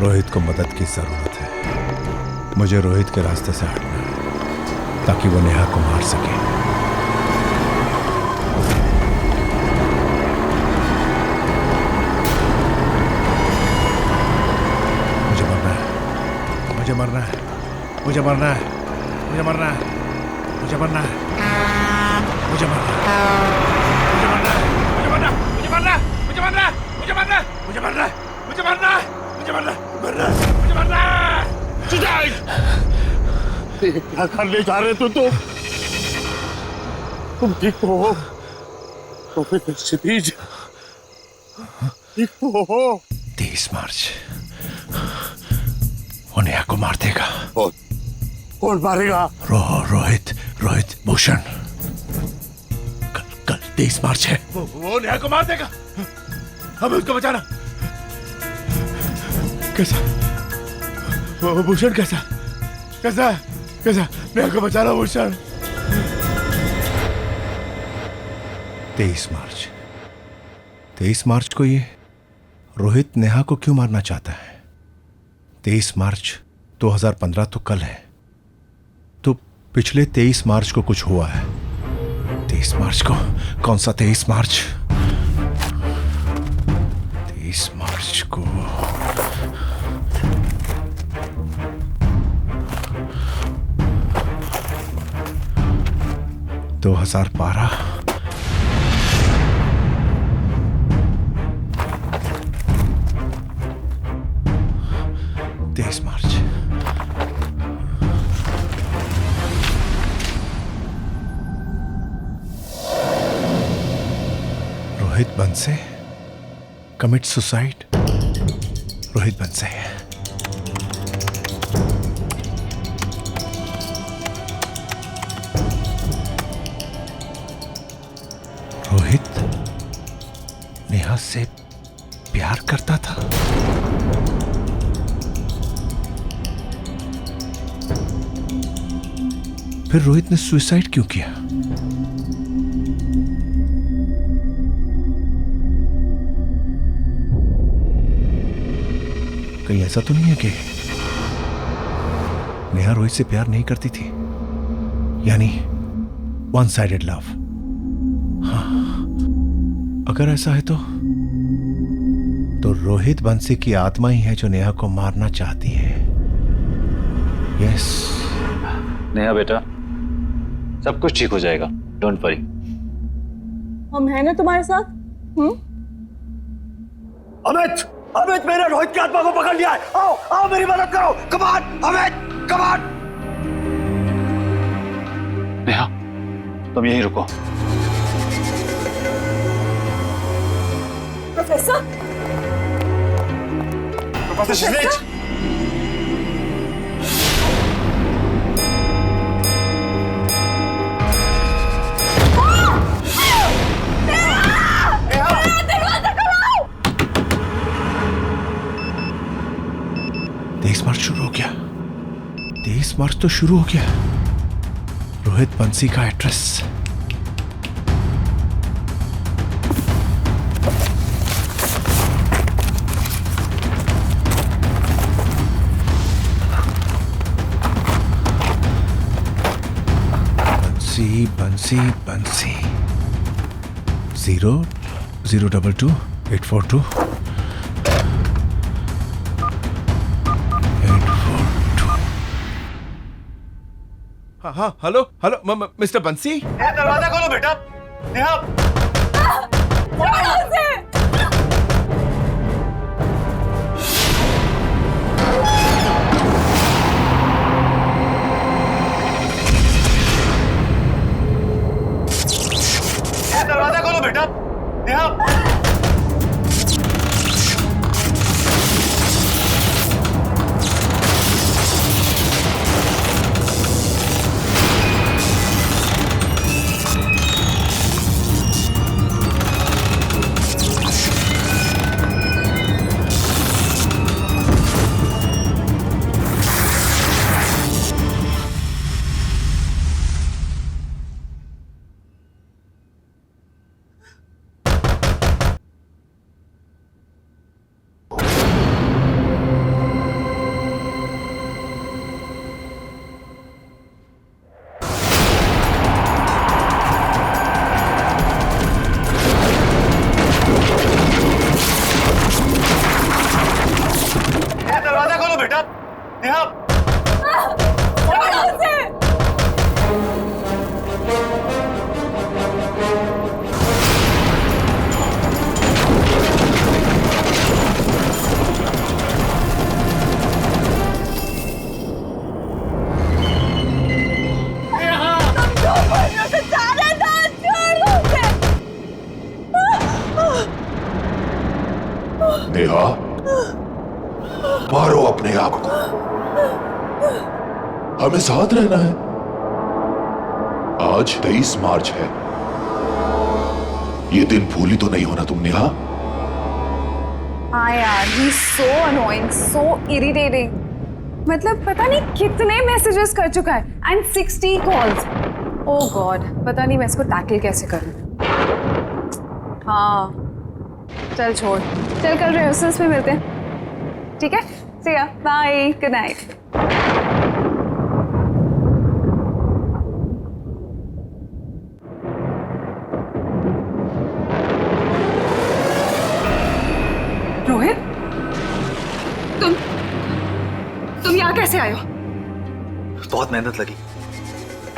रोहित को मदद की जरूरत है। मुझे रोहित के रास्ते से हटना है ताकि वो नेहा को मार सके। मुझे मरना है, मुझे मरना है, मुझे मरना है, मुझे मरना है, मुझे मरना है, मुझे मरना है, मुझे मरना है, मुझे मरना है, मुझे मरना है, मुझे मरना है, मुझे मरना है, मुझे मरना है, मुझे मरना है, मुझे मरना है, मरना है, मुझे मरना है। क्या करने जा रहे तुम ठीक तो हो प्रोफेसर क्षितिज? ठीक तो हो? 23 मार्च वो नेहा को मार देगा। कौन मारेगा? रोहित भूषण। कल 23 मार्च है। वो नेहा को मार देगा। हमें उसको बचाना। कैसा? वो भूषण कैसा? कैसा? कैसा? नेहा को बचाना भूषण। 23 मार्च को ये रोहित नेहा को क्यों मारना चाहता है? 23 मार्च 2015 तो कल है, तो पिछले 23 मार्च को कुछ हुआ है। 23 मार्च को? कौन सा 23 मार्च? 23 मार्च को 2012। मार्च। Rohit Banse commit suicide. रोहित बंसे रोहित नेहा से प्यार करता था। फिर रोहित ने सुसाइड क्यों किया? कहीं ऐसा तो नहीं है कि नेहा रोहित से प्यार नहीं करती थी, यानी वन साइडेड लव। हाँ, अगर ऐसा है तो रोहित बंसी की आत्मा ही है जो नेहा को मारना चाहती है। यस नेहा बेटा, सब कुछ ठीक हो जाएगा, डोंट वरी। हम हैं ना तुम्हारे साथ। अमित, अमित मैंने रोहित की आत्मा को पकड़ लिया है। आओ आओ मेरी मदद करो। Come on Amit, come on. Neha तुम यहीं रुको। प्रोफेसर, प्रोफेसर तेईस मार्च शुरू हो गया। 23 मार्च तो शुरू हो गया। रोहित बंसी का एड्रेस। बंसी बंसी बंसी 0022842 842। हाँ हाँ, हेलो हेलो मिस्टर बंसी। दरवाजा खोलो बेटा। नेहा दरवाजा खोलो बेटा। नेहा नेहा, मारो अपने आप को। हमें साथ रहना है। आज 23 मार्च है। ये दिन भूली तो नहीं होना तुम नेहा। हाँ यार, he's so annoying, so irritating. मतलब पता नहीं कितने मैसेजेस कर चुका है एंड 60 कॉल्स। ओह गॉड, पता नहीं मैं इसको टैकल कैसे करूं। हाँ चल छोड़, चल कल रिहर्सल्स में मिलते हैं, ठीक है? See ya, bye, good night. Rohit, तुम यहाँ कैसे आए हो? बहुत मेहनत लगी,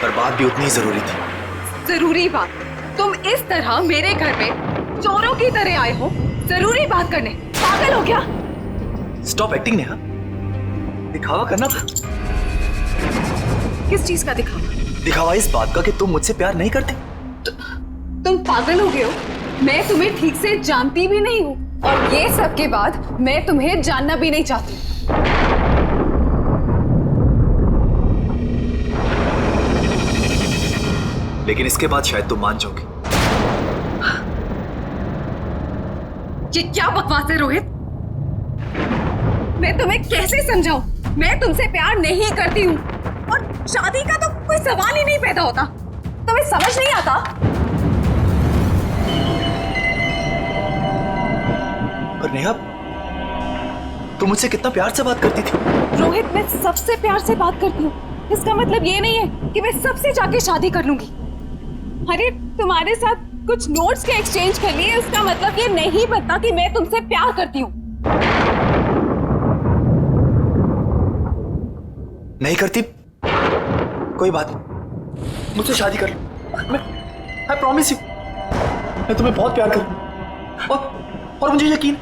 पर बात भी उतनी ही जरूरी थी। जरूरी बात? तुम इस तरह मेरे घर पे चोरों की तरह आए हो जरूरी बात करने? पागल हो क्या? स्टॉप एक्टिंग नेहा, दिखावा करना था। किस चीज का दिखावा? दिखावा इस बात का कि तुम मुझसे प्यार नहीं करते। तुम पागल हो गए हो? मैं तुम्हें ठीक से जानती भी नहीं हूँ और ये सब के बाद मैं तुम्हें जानना भी नहीं चाहती। लेकिन इसके बाद शायद तुम मान जाओगे। ये क्या बकवास है रोहित? मैं तुम्हें कैसे समझाऊं? मैं तुमसे प्यार नहीं करती हूँ और शादी का तो कोई सवाल ही नहीं पैदा होता। तुम्हें समझ नहीं आता? पर नेहा, तुम मुझसे कितना प्यार से बात करती थी। रोहित, मैं सबसे प्यार से बात करती हूँ। इसका मतलब ये नहीं है कि मैं सबसे जाके शादी कर लूंगी। अरे तुम्हारे साथ कुछ नोट्स के एक्सचेंज कर लिए, इसका मतलब ये नहीं पता कि मैं तुमसे प्यार करती हूँ। नहीं करती कोई बात नहीं, मुझसे शादी कर लो। I promise you, मैं तुम्हें बहुत प्यार करूँ और मुझे यकीन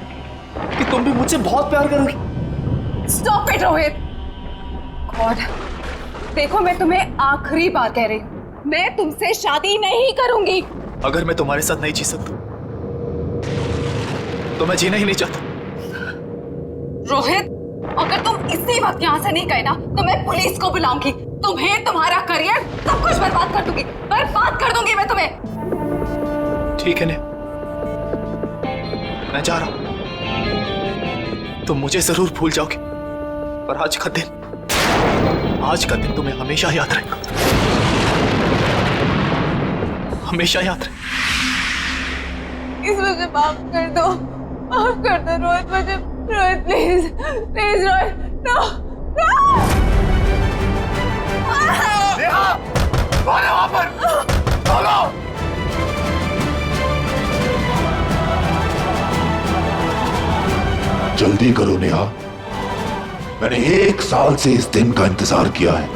कि तुम भी मुझसे बहुत प्यार करोगी। Stop it Rohit. गॉड, देखो मैं तुम्हें आखिरी बार कह रही हूँ, मैं तुमसे शादी नहीं करूंगी। अगर मैं तुम्हारे साथ नहीं जी सकता तो मैं जीना ही नहीं चाहता। रोहित, अगर तुम इसी वक्त यहाँ से नहीं गए ना तो मैं पुलिस को बुलाऊंगी। तुम्हें, तुम्हारा करियर, सब कुछ बर्बाद कर दूंगी, बर्बाद कर दूंगी मैं तुम्हें। ठीक है ने, मैं जा रहा हूं। तुम मुझे जरूर भूल जाओगे, पर आज का दिन तुम्हें हमेशा याद रहेगा, हमेशा याद रहेगा। इस वजह माफ कर दो रोहित, मुझे, Rohit please please Rohit, no no. Neha, कौन है वहां पर? बोलो। जल्दी करो नेहा, मैंने 1 साल से इस दिन का इंतजार किया है।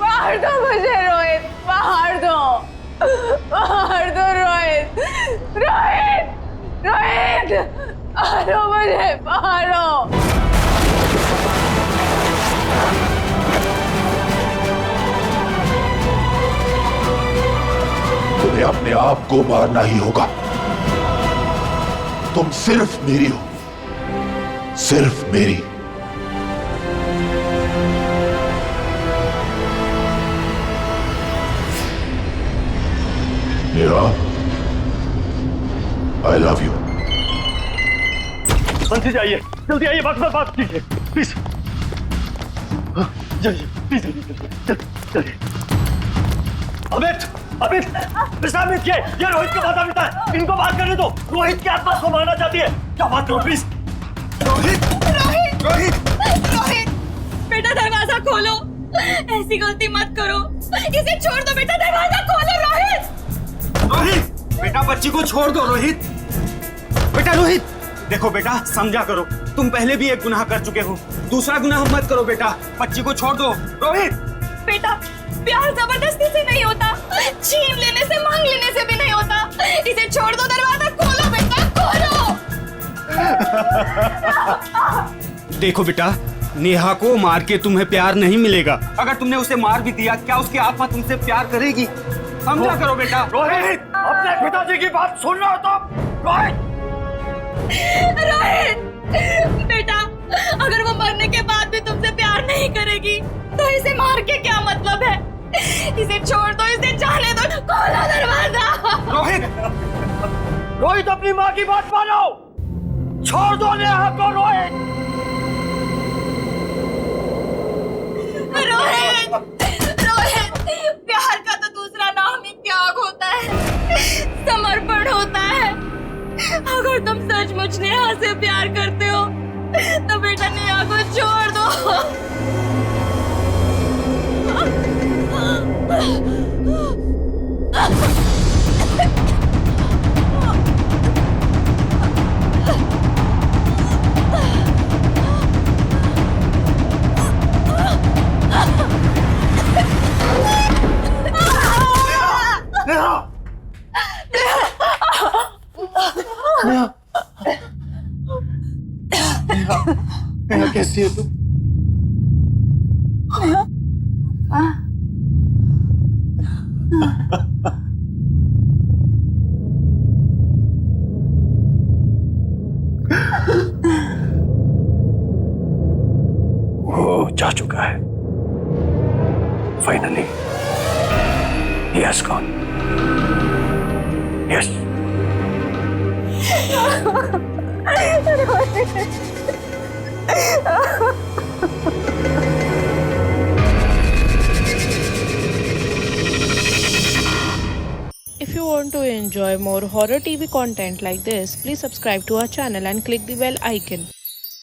मार दो मुझे रोहित, मार दो रोहित, मारो मुझे, मारो। तुम्हें अपने आप को मारना ही होगा। तुम सिर्फ मेरी हो, सिर्फ मेरी। Neha, I love you। बंसी जाइए, जल्दी आइए, बात कीजिए प्लीज। जल्दी प्लीज, जल्दी। अमित, ये रोहित के माता पिता है, इनको बात करने दो। रोहित की आत्मा को मारना चाहती है, क्या बात करो प्लीज। रोहित, बेटा दरवाजा खोलो, ऐसी गलती मत करो, इसे छोड़ दो बेटा, दरवाजा खोलो। रोहित, बेटा बच्ची को छोड़ दो। रोहित, बेटा रोहित, देखो बेटा समझा करो, तुम पहले भी एक गुनाह कर चुके हो, दूसरा गुनाह मत करो बेटा, बच्ची को छोड़ दो। रोहित बेटा, प्यार जबरदस्ती से नहीं होता, छीन लेने से, मांग लेने से भी नहीं होता, इसे छोड़ दो, दरवाजा खोलो बेटा, खोलो। देखो बेटा, नेहा को मार के तुम्हें प्यार नहीं मिलेगा। अगर तुमने उसे मार भी दिया, क्या उसकी आत्मा तुमसे प्यार करेगी? समझा करो बेटा। रोहित, अपने पिताजी की बात सुन रहे हो तुम? रोहित बेटा, अगर वो मरने के बाद भी तुमसे प्यार नहीं करेगी तो इसे मार के क्या मतलब है? इसे छोड़ दो, इसे जाने दो, खोलो दरवाजा। रोहित अपनी माँ की बात मानो, छोड़ दो नेहा को। रोहित, प्यार का तो दूसरा नाम ही त्याग होता है, समर्पण होता है। अगर तुम सचमुच नेहा से प्यार करते हो तो बेटा नेहा को छोड़ दो। नेहा कैसी है तू? वो जा चुका है, finally he has gone. Yes. If you want to enjoy more horror TV content like this, please subscribe to our channel and click the bell icon.